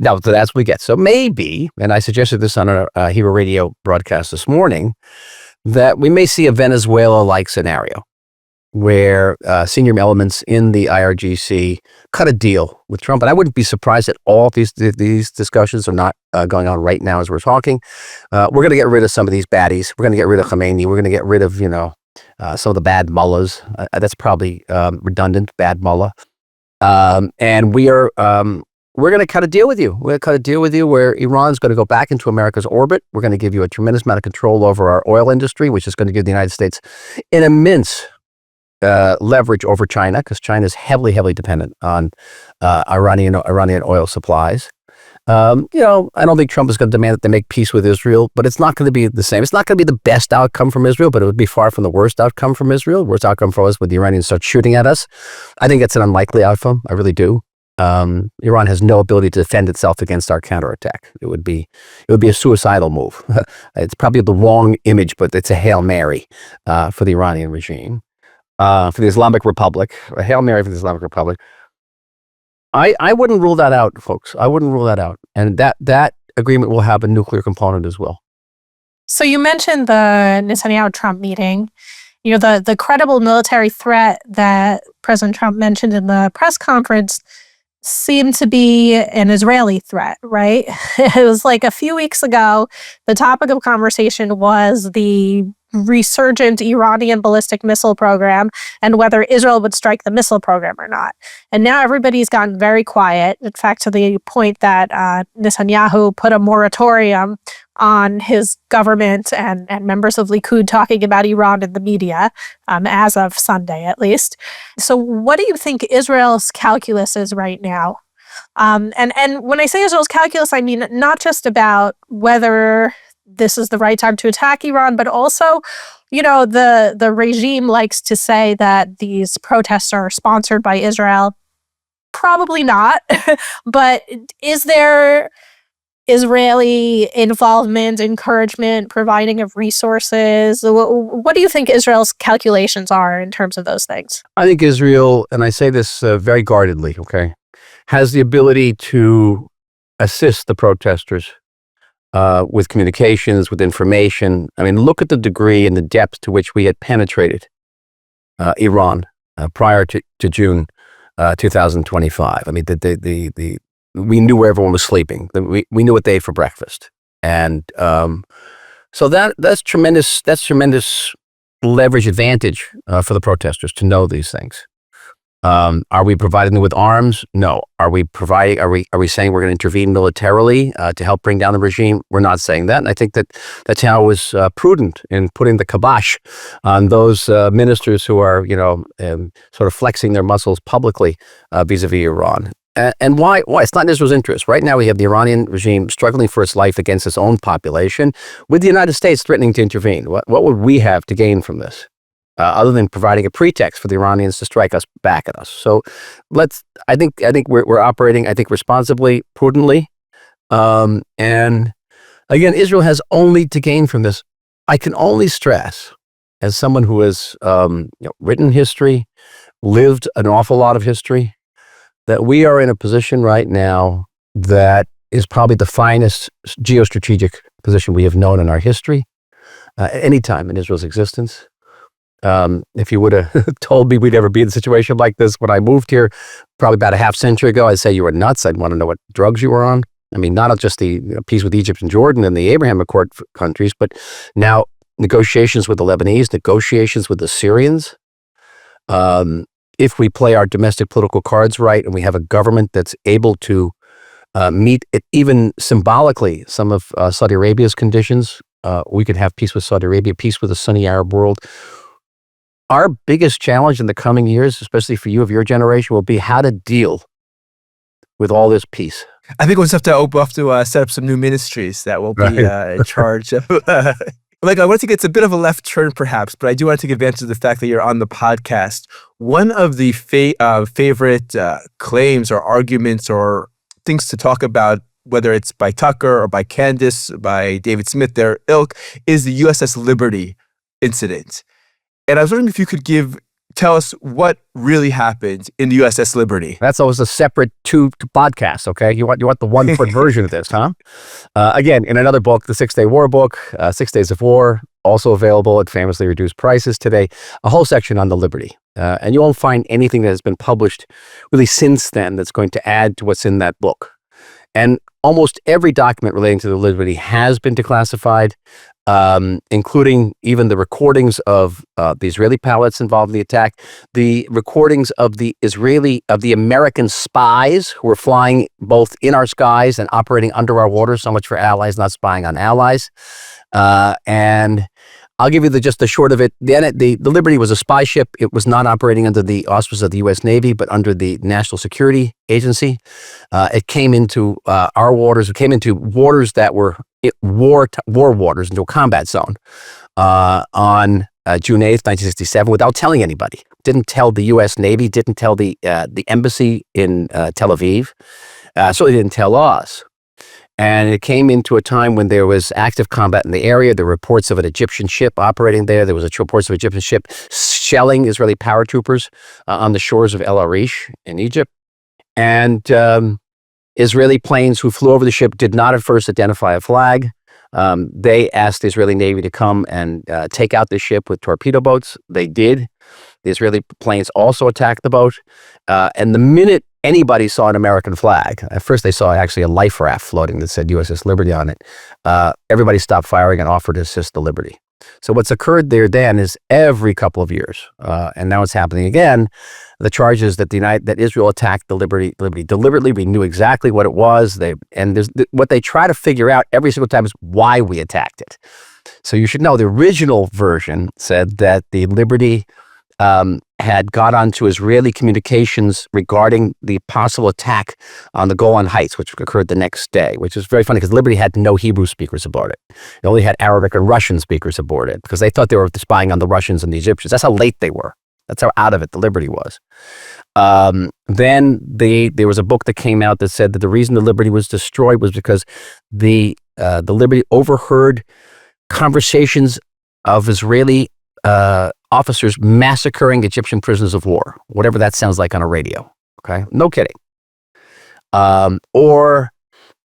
Now, that's what we get. So maybe, and I suggested this on a Hero Radio broadcast this morning, that we may see a Venezuela-like scenario where senior elements in the IRGC cut a deal with Trump. And I wouldn't be surprised at all if these discussions are not going on right now as we're talking. We're going to get rid of some of these baddies. We're going to get rid of Khomeini. We're going to get rid of, some of the bad mullahs. That's probably redundant, bad mullah. And we're going to cut a deal with you. We're going to cut a deal with you where Iran's going to go back into America's orbit. We're going to give you a tremendous amount of control over our oil industry, which is going to give the United States an immense leverage over China, because China is heavily, heavily dependent on Iranian oil supplies. I don't think Trump is going to demand that they make peace with Israel, but it's not going to be the same. It's not going to be the best outcome from Israel, but it would be far from the worst outcome from Israel. The worst outcome for us would the Iranians start shooting at us. I think it's an unlikely outcome. I really do. Iran has no ability to defend itself against our counterattack. It would be a suicidal move. It's probably the wrong image, but it's a Hail Mary for the Iranian regime, for the Islamic Republic, a Hail Mary for the Islamic Republic. I wouldn't rule that out, folks. I wouldn't rule that out. And that agreement will have a nuclear component as well. So you mentioned the Netanyahu-Trump meeting. The credible military threat that President Trump mentioned in the press conference seemed to be an Israeli threat, right? It was like a few weeks ago, the topic of conversation was the resurgent Iranian ballistic missile program and whether Israel would strike the missile program or not. And now everybody's gotten very quiet, in fact, to the point that Netanyahu put a moratorium on his government and members of Likud talking about Iran in the media, as of Sunday at least. So what do you think Israel's calculus is right now? And when I say Israel's calculus, I mean not just about whether this is the right time to attack Iran, but also, the regime likes to say that these protests are sponsored by Israel. Probably not. But is there Israeli involvement, encouragement, providing of resources? What do you think Israel's calculations are in terms of those things? I think Israel, and I say this very guardedly, okay, has the ability to assist the protesters with communications, with information. I mean, look at the degree and the depth to which we had penetrated Iran prior to June 2025. I mean, we knew where everyone was sleeping. We knew what they ate for breakfast, and so that's tremendous. That's tremendous leverage advantage for the protesters to know these things. Are we providing them with arms? No. Are we saying we're going to intervene militarily to help bring down the regime? We're not saying that. And I think that Netanyahu was prudent in putting the kibosh on those ministers who are, sort of flexing their muscles publicly vis-a-vis Iran. And why? It's not in Israel's interest. Right now, we have the Iranian regime struggling for its life against its own population, with the United States threatening to intervene. What would we have to gain from this? Other than providing a pretext for the Iranians to strike us back at us. So I think we're operating, I think, responsibly, prudently. And again, Israel has only to gain from this. I can only stress, as someone who has written history, lived an awful lot of history, that we are in a position right now that is probably the finest geostrategic position we have known in our history, at any time in Israel's existence. If you would have told me we'd ever be in a situation like this when I moved here, probably about a half century ago, I'd say you were nuts. I'd want to know what drugs you were on. I mean, not just the peace with Egypt and Jordan and the Abraham Accord countries, but now negotiations with the Lebanese, negotiations with the Syrians. If we play our domestic political cards right and we have a government that's able to meet it, even symbolically, some of Saudi Arabia's conditions, we could have peace with Saudi Arabia, peace with the Sunni Arab world. Our biggest challenge in the coming years, especially for you of your generation, will be how to deal with all this peace. I think we'll just have to set up some new ministries that will be in charge of. I want to take it's a bit of a left turn, perhaps, but I do want to take advantage of the fact that you're on the podcast. One of the favorite claims or arguments or things to talk about, whether it's by Tucker or by Candace, by David Smith, their ilk, is the USS Liberty incident. And I was wondering if you could tell us what really happened in the USS Liberty. That's always a separate two podcasts, okay? You want the 1 foot version of this, huh? Again, in another book, the 6 Day War book, 6 Days of War, also available at famously reduced prices today, a whole section on the Liberty. And you won't find anything that has been published really since then that's going to add to what's in that book. And almost every document relating to the Liberty has been declassified, including even the recordings of the Israeli pilots involved in the attack, the recordings of the American spies who were flying both in our skies and operating under our waters, so much for allies, not spying on allies. And I'll give you just the short of it. The Liberty was a spy ship. It was not operating under the auspices of the U.S. Navy, but under the National Security Agency. It came into our waters. It came into waters that were war waters, into a combat zone on June 8th, 1967, without telling anybody. Didn't tell the U.S. Navy, didn't tell the embassy in Tel Aviv. Certainly didn't tell us. And it came into a time when there was active combat in the area. There were reports of an Egyptian ship operating there. There was reports of an Egyptian ship shelling Israeli paratroopers on the shores of El Arish in Egypt. And Israeli planes who flew over the ship did not at first identify a flag. They asked the Israeli Navy to come and take out the ship with torpedo boats. They did. The Israeli planes also attacked the boat. And the minute anybody saw an American flag, at first they saw actually a life raft floating that said USS Liberty on it, everybody stopped firing and offered to assist the Liberty. So what's occurred there then is every couple of years, and now it's happening again, the charges that that Israel attacked the Liberty deliberately. We knew exactly what it was. What they try to figure out every single time is why we attacked it. So you should know the original version said that the Liberty had got onto Israeli communications regarding the possible attack on the Golan Heights, which occurred the next day, which is very funny because Liberty had no Hebrew speakers aboard it. They only had Arabic and Russian speakers aboard it because they thought they were spying on the Russians and the Egyptians. That's how late they were. That's how out of it the Liberty was. Then there was a book that came out that said that the reason the Liberty was destroyed was because the Liberty overheard conversations of Israeli officers massacring Egyptian prisoners of war, whatever that sounds like on a radio. Okay, no kidding. Or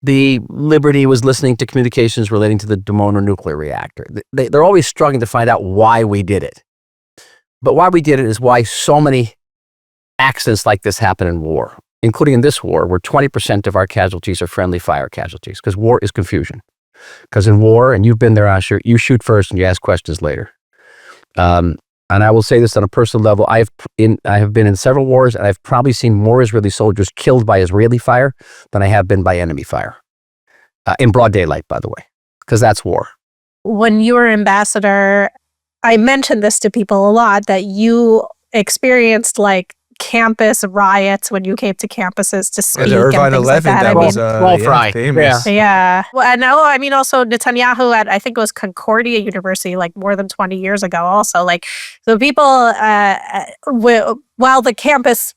the Liberty was listening to communications relating to the Dimona nuclear reactor. They're always struggling to find out why we did it. But why we did it is why so many accidents like this happen in war, including in this war, where 20% of our casualties are friendly fire casualties, because war is confusion. Because in war, and you've been there, Asher, you shoot first and you ask questions later. And I will say this on a personal level. I have been in several wars, and I've probably seen more Israeli soldiers killed by Israeli fire than I have been by enemy fire. In broad daylight, by the way, because that's war. When you were ambassador, I mentioned this to people a lot, that you experienced like campus riots when you came to campuses to speak. The Irvine and things 11, like that. was small fry. famous. Yeah. Well, and I mean, also Netanyahu at, I think it was Concordia University, like more than 20 years ago also. Like, so people, while the campus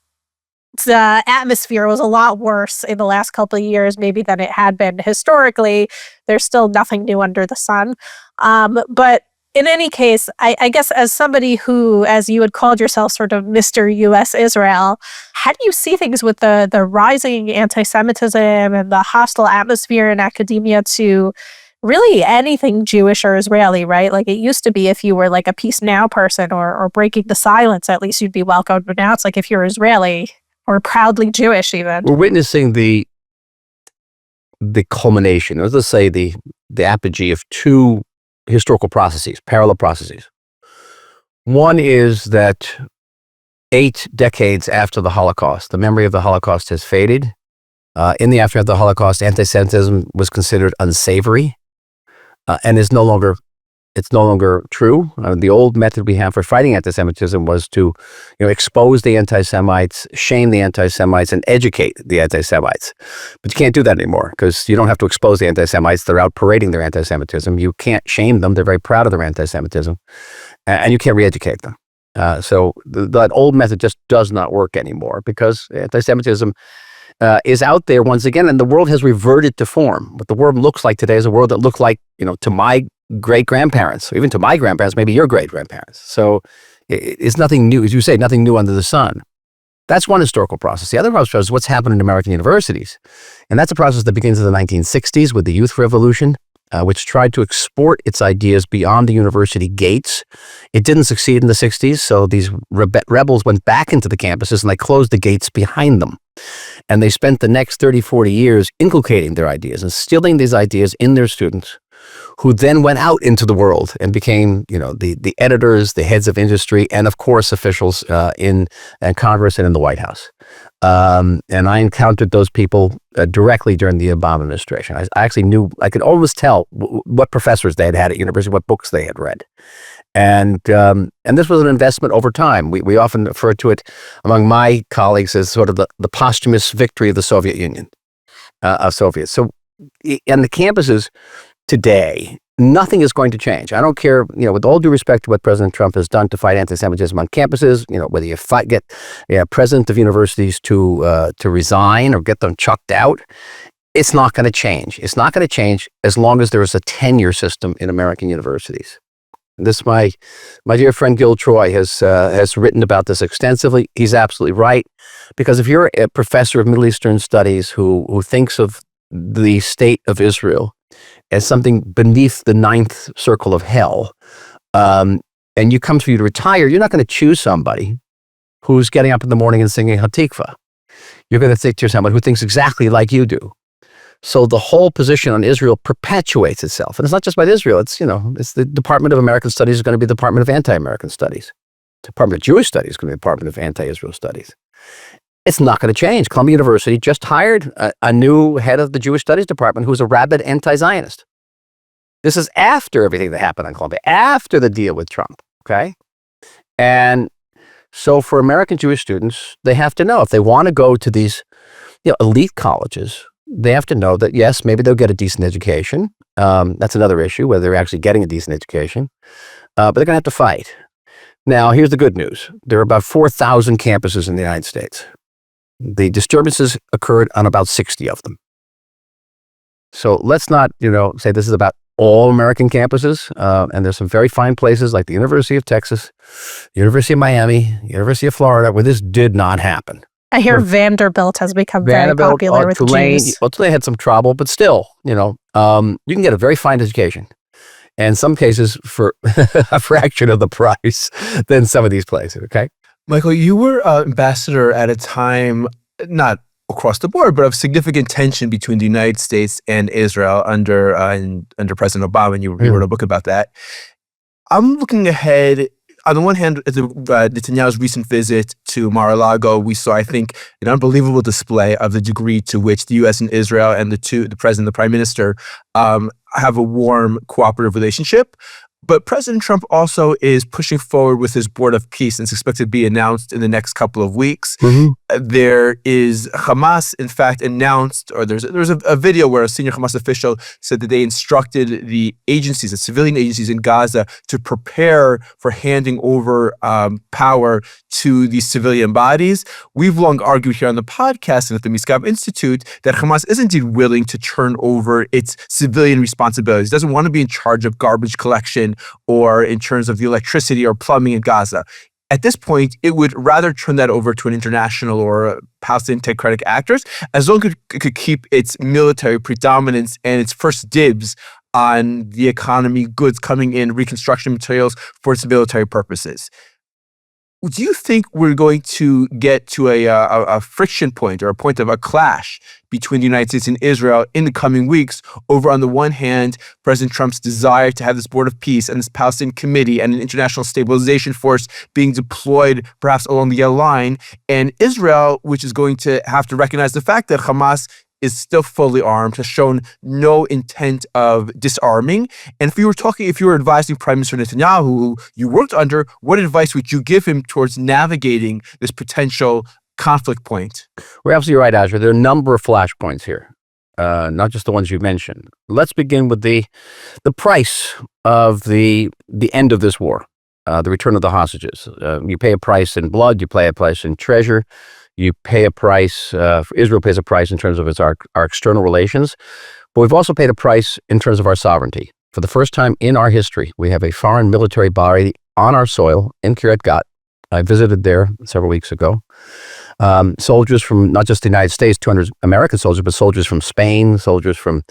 atmosphere was a lot worse in the last couple of years, maybe than it had been historically, there's still nothing new under the sun. But in any case, I guess as somebody who, as you had called yourself, sort of Mr. U.S. Israel, how do you see things with the rising anti-Semitism and the hostile atmosphere in academia to really anything Jewish or Israeli, right? Like it used to be if you were like a Peace Now person or breaking the silence, at least you'd be welcomed. But now it's like if you're Israeli or proudly Jewish even. We're witnessing the culmination, or let's say the apogee of two historical processes, parallel processes. One is that 8 decades after the Holocaust, the memory of the Holocaust has faded. In the aftermath of the Holocaust, anti-Semitism was considered unsavory, and is no longer true. The old method we have for fighting anti-Semitism was to, expose the anti-Semites, shame the anti-Semites, and educate the anti-Semites. But you can't do that anymore because you don't have to expose the anti-Semites. They're out parading their anti-Semitism. You can't shame them. They're very proud of their anti-Semitism, and you can't re-educate them. So that old method just does not work anymore because anti-Semitism is out there once again, and the world has reverted to form. What the world looks like today is a world that looked like, to my great-grandparents, or even to my grandparents, maybe your great-grandparents. So it's nothing new, as you say, nothing new under the sun. That's one historical process. The other process is what's happened in American universities. And that's a process that begins in the 1960s with the Youth Revolution, which tried to export its ideas beyond the university gates. It didn't succeed in the 60s, so these rebels went back into the campuses and they closed the gates behind them. And they spent the next 30, 40 years inculcating their ideas, instilling these ideas in their students, who then went out into the world and became, the editors, the heads of industry, and of course officials in Congress and in the White House. And I encountered those people directly during the Obama administration. I actually knew, I could almost tell what professors they had at university, what books they had read. And this was an investment over time. We often refer to it among my colleagues as sort of the posthumous victory of the Soviet Union, of Soviets. So on the campuses today, nothing is going to change. I don't care, with all due respect to what President Trump has done to fight anti-Semitism on campuses, whether you get president of universities to resign or get them chucked out, it's not going to change. It's not going to change as long as there is a tenure system in American universities. This, my dear friend Gil Troy has written about this extensively. He's absolutely right, because if you're a professor of Middle Eastern studies who thinks of the state of Israel as something beneath the 9th circle of hell, and you come for you to retire, you're not going to choose somebody who's getting up in the morning and singing Hatikva. You're going to think to somebody who thinks exactly like you do. So the whole position on Israel perpetuates itself. And it's not just about Israel. It's the Department of American Studies is going to be the Department of Anti-American Studies. Department of Jewish Studies is going to be the Department of Anti-Israel Studies. It's not going to change. Columbia University just hired a new head of the Jewish Studies Department who's a rabid anti-Zionist. This is after everything that happened on Columbia, after the deal with Trump, okay? And so for American Jewish students, they have to know if they want to go to these elite colleges, they have to know that, yes, maybe they'll get a decent education. That's another issue, whether they're actually getting a decent education. But they're going to have to fight. Now, here's the good news. There are about 4,000 campuses in the United States. The disturbances occurred on about 60 of them. So let's not, say this is about all American campuses. And there's some very fine places like the University of Texas, University of Miami, University of Florida, where this did not happen. I hear Vanderbilt has become very popular with Tulane, Jews. Well, Tulane had some trouble, but still, you can get a very fine education. And in some cases for a fraction of the price than some of these places, okay? Michael, you were ambassador at a time, not across the board, but of significant tension between the United States and Israel under President Obama, and you wrote a book about that. I'm looking ahead. On the one hand, at Netanyahu's recent visit to Mar-a-Lago, we saw, I think, an unbelievable display of the degree to which the U.S. and Israel and the president and the prime minister, have a warm, cooperative relationship. But President Trump also is pushing forward with his board of peace, and it's expected to be announced in the next couple of weeks. There is Hamas, in fact, announced, or there's a video where a senior Hamas official said that they instructed the agencies, the civilian agencies in Gaza, to prepare for handing over power to these civilian bodies. We've long argued here on the podcast and at the Misgav Institute that Hamas is indeed willing to turn over its civilian responsibilities. It doesn't want to be in charge of garbage collection or in terms of the electricity or plumbing in Gaza. At this point, it would rather turn that over to an international or Palestinian technocratic actors, as long as it could keep its military predominance and its first dibs on the economy, goods coming in, reconstruction materials for its military purposes. Do you think we're going to get to a friction point or a point of a clash between the United States and Israel in the coming weeks over, on the one hand, President Trump's desire to have this board of peace and this Palestinian committee and an international stabilization force being deployed perhaps along the yellow line, and Israel, which is going to have to recognize the fact that Hamas is still fully armed, has shown no intent of disarming. And if you were advising Prime Minister Netanyahu, who you worked under, what advice would you give him towards navigating this potential conflict point? We're absolutely right, Azra. There are a number of flashpoints here, not just the ones you mentioned. Let's begin with the price of the end of this war, the return of the hostages. You pay a price in blood, you pay a price in treasure, you pay a price, Israel pays a price in terms of our external relations, but we've also paid a price in terms of our sovereignty. For the first time in our history, we have a foreign military body on our soil in Kiryat Gat. I visited there several weeks ago. Soldiers from not just the United States, 200 American soldiers, but soldiers from Spain, soldiers from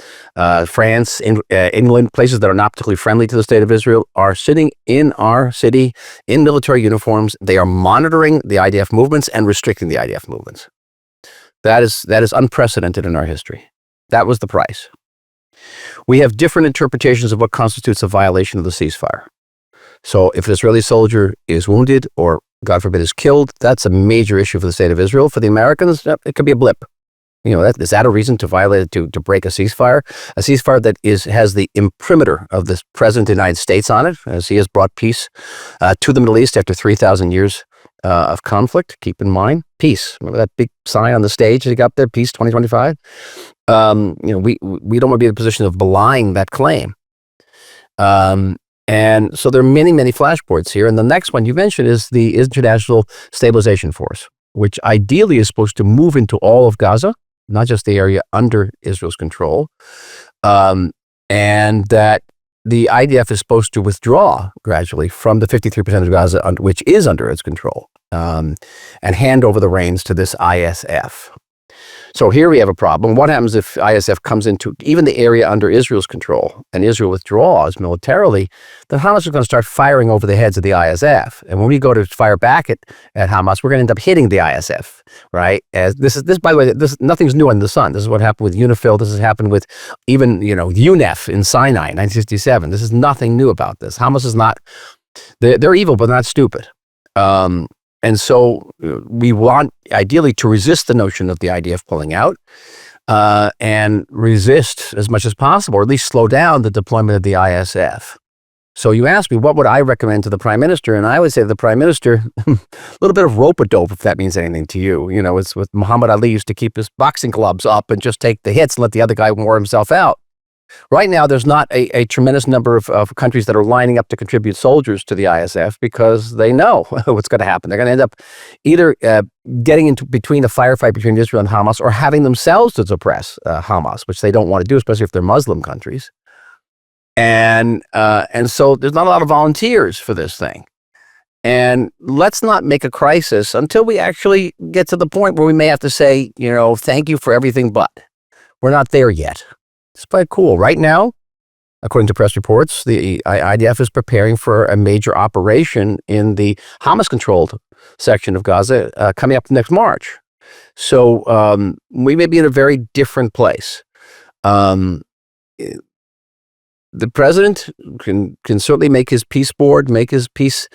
France, England, places that are not particularly friendly to the state of Israel, are sitting in our city in military uniforms. They are monitoring the IDF movements and restricting the IDF movements. That is unprecedented in our history. That was the price. We have different interpretations of what constitutes a violation of the ceasefire. So if an Israeli soldier is wounded or, God forbid, is killed, that's a major issue for the state of Israel. For the Americans, it could be a blip. Is that a reason to violate it, to break a ceasefire? A ceasefire that has the imprimatur of the President of the United States on it, as he has brought peace to the Middle East after 3,000 years of conflict. Keep in mind, peace. Remember that big sign on the stage that he got up there, peace 2025? We don't want to be in a position of belying that claim. And so there are many, many flashpoints here. And the next one you mentioned is the International Stabilization Force, which ideally is supposed to move into all of Gaza, not just the area under Israel's control, and that the IDF is supposed to withdraw gradually from the 53% of Gaza, which is under its control, and hand over the reins to this ISF. So here we have a problem. What happens if ISF comes into even the area under Israel's control and Israel withdraws militarily? Then Hamas is going to start firing over the heads of the ISF. And when we go to fire back at Hamas, we're going to end up hitting the ISF, right? By the way, nothing's new under the sun. This is what happened with UNIFIL. This has happened with even, UNEF in Sinai in 1967. This is nothing new about this. Hamas is not, they're evil, but not stupid. And so we want, ideally, to resist the notion of the IDF pulling out and resist as much as possible, or at least slow down the deployment of the ISF. So you asked me, what would I recommend to the Prime Minister? And I would say to the Prime Minister, a little bit of rope-a-dope, if that means anything to you. It's what Muhammad Ali used to keep his boxing gloves up and just take the hits and let the other guy wear himself out. Right now, there's not a tremendous number of countries that are lining up to contribute soldiers to the ISF because they know what's going to happen. They're going to end up either getting into between the firefight between Israel and Hamas, or having themselves to suppress Hamas, which they don't want to do, especially if they're Muslim countries. And so there's not a lot of volunteers for this thing. And let's not make a crisis until we actually get to the point where we may have to say, thank you for everything, but we're not there yet. It's quite cool. Right now, according to press reports, the IDF is preparing for a major operation in the Hamas-controlled section of Gaza coming up next March. So we may be in a very different place. The president can certainly make his peace board, make his peace,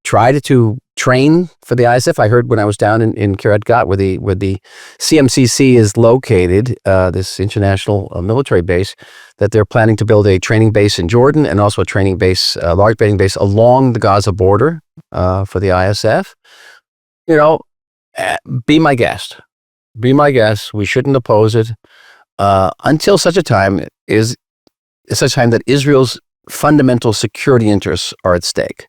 try to train for the ISF. I heard when I was down in Kiryat Gat, where the CMCC is located, this international military base, that they're planning to build a training base in Jordan and also a training base, a large training base along the Gaza border for the ISF. Be my guest. Be my guest. We shouldn't oppose it until such a time that Israel's fundamental security interests are at stake.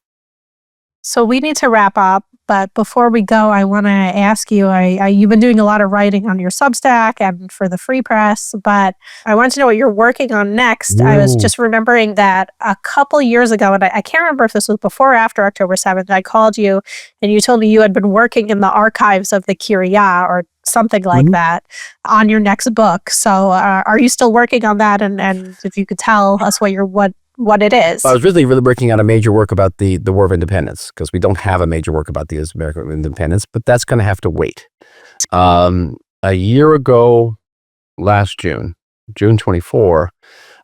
So we need to wrap up, but before we go, I want to ask you, you've been doing a lot of writing on your Substack and for the Free Press, but I want to know what you're working on next. Ooh. I was just remembering that a couple years ago, and I can't remember if this was before or after October 7th, I called you and you told me you had been working in the archives of the Kiryat or something like that on your next book. So are you still working on that? And if you could tell us what it is. I was really working on a major work about the War of Independence, because we don't have a major work about the American independence, but that's going to have to wait. A year ago, last June 24,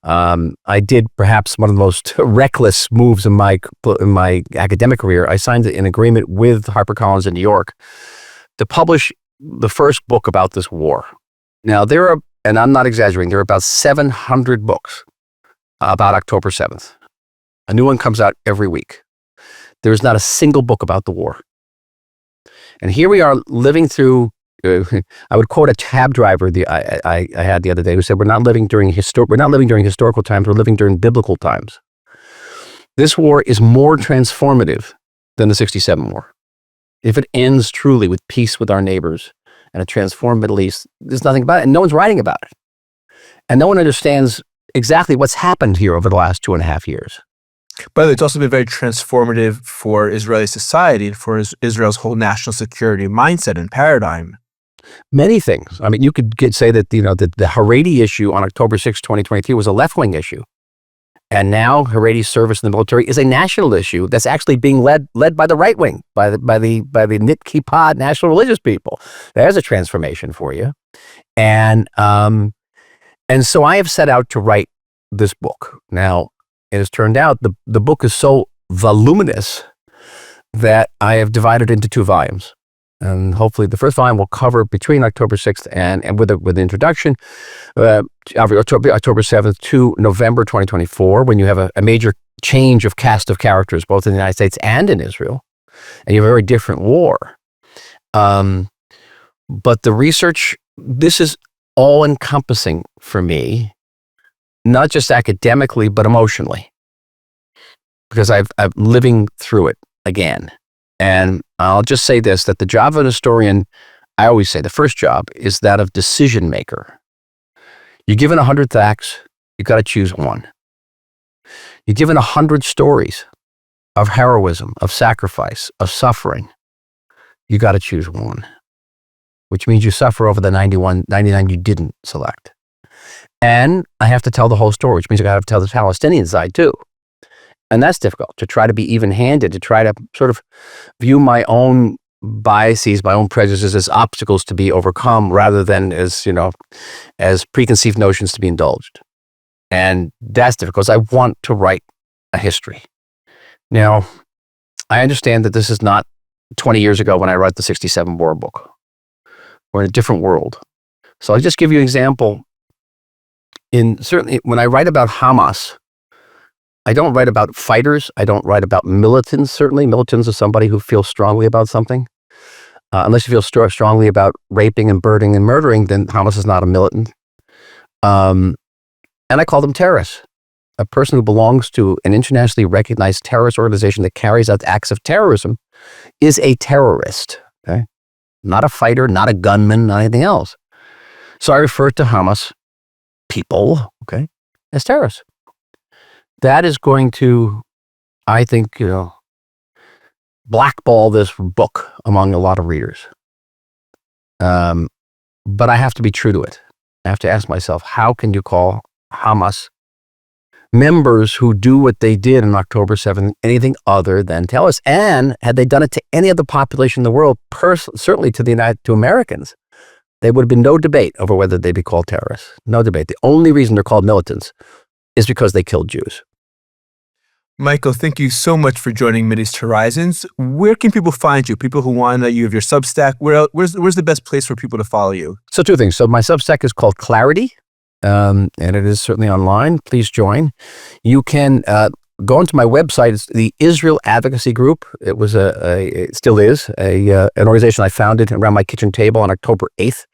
I did perhaps one of the most reckless moves in my academic career. I signed an agreement with HarperCollins in New York to publish the first book about this war. Now, and I'm not exaggerating, there are about 700 books about October 7th. A new one comes out every week. There's not a single book about the war. And here we are living through, I would quote a cab driver I had the other day who said, we're not living during historical times, we're living during biblical times. This war is more transformative than the 67 war. If it ends truly with peace with our neighbors and a transformed Middle East, there's nothing about it, and no one's writing about it. And no one understands exactly what's happened here over the last 2.5 years. By the way, it's also been very transformative for Israeli society and for Israel's whole national security mindset and paradigm. Many things. I mean, you could say that the Haredi issue on October 6, 2023 was a left-wing issue. And now Haredi service in the military is a national issue that's actually being led by the right wing, by the Nit Kippah national religious people. There's a transformation for you. And so I have set out to write this book. Now, it has turned out the book is so voluminous that I have divided into 2 volumes. And hopefully the first volume will cover between October 6th and with the introduction, October 7th to November 2024, when you have a major change of cast of characters, both in the United States and in Israel. And you have a very different war. But the research, this is all-encompassing for me, not just academically, but emotionally, because I'm living through it again. And I'll just say this, that the job of an historian, I always say the first job is that of decision maker. You're given 100 facts, you've got to choose one. You're given 100 stories of heroism, of sacrifice, of suffering. You got to choose one, which means you suffer over the 99 you didn't select. And I have to tell the whole story, which means I got to tell the Palestinian side too. And that's difficult, to try to be even-handed, to try to sort of view my own biases, my own prejudices as obstacles to be overcome rather than as preconceived notions to be indulged. And that's difficult because I want to write a history. Now, I understand that this is not 20 years ago when I wrote the 67 war book. We're in a different world. So I'll just give you an example. Certainly, when I write about Hamas, I don't write about fighters. I don't write about militants, certainly. Militants are somebody who feels strongly about something. Unless you feel strongly about raping and burning and murdering, then Hamas is not a militant. and I call them terrorists. A person who belongs to an internationally recognized terrorist organization that carries out acts of terrorism is a terrorist, okay? Not a fighter, not a gunman, not anything else. So I refer to Hamas people, okay, as terrorists. That is going to, I think, blackball this book among a lot of readers. But I have to be true to it. I have to ask myself, how can you call Hamas members who do what they did on October 7th anything other than terrorists? And had they done it to any other population in the world, certainly to Americans, there would have been no debate over whether they'd be called terrorists. No debate. The only reason they're called militants is because they killed Jews. Michael, thank you so much for joining Mideast Horizons. Where can people find you? People who want you have your Substack. Where's the best place for people to follow you? So two things. So my Substack is called Clarity, and it is certainly online. Please join. You can go onto my website. It's the Israel Advocacy Group. It was it still is an organization I founded around my kitchen table on October 8th,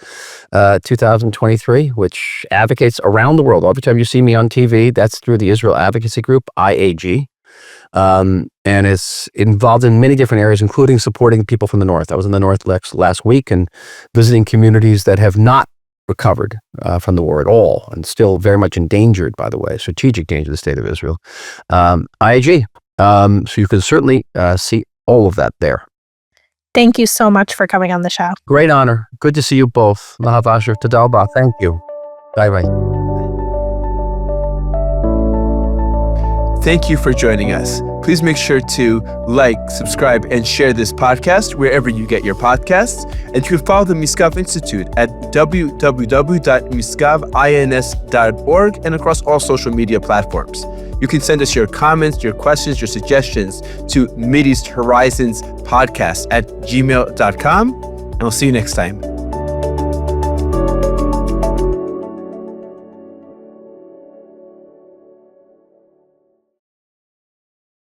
2023, which advocates around the world. Every time you see me on TV, that's through the Israel Advocacy Group, IAG. And it's involved in many different areas, including supporting people from the North. I was in the North last week and visiting communities that have not recovered from the war at all and still very much endangered, by the way, strategic danger to the state of Israel. IAG. So you can certainly see all of that there. Thank you so much for coming on the show. Great honor. Good to see you both. Lahav Asher, Tadalba. Thank you. Bye-bye. Thank you for joining us. Please make sure to like, subscribe, and share this podcast wherever you get your podcasts. And you can follow the Misgav Institute at www.misgavins.org and across all social media platforms. You can send us your comments, your questions, your suggestions to Mideast Horizons podcast at gmail.com. And we'll see you next time.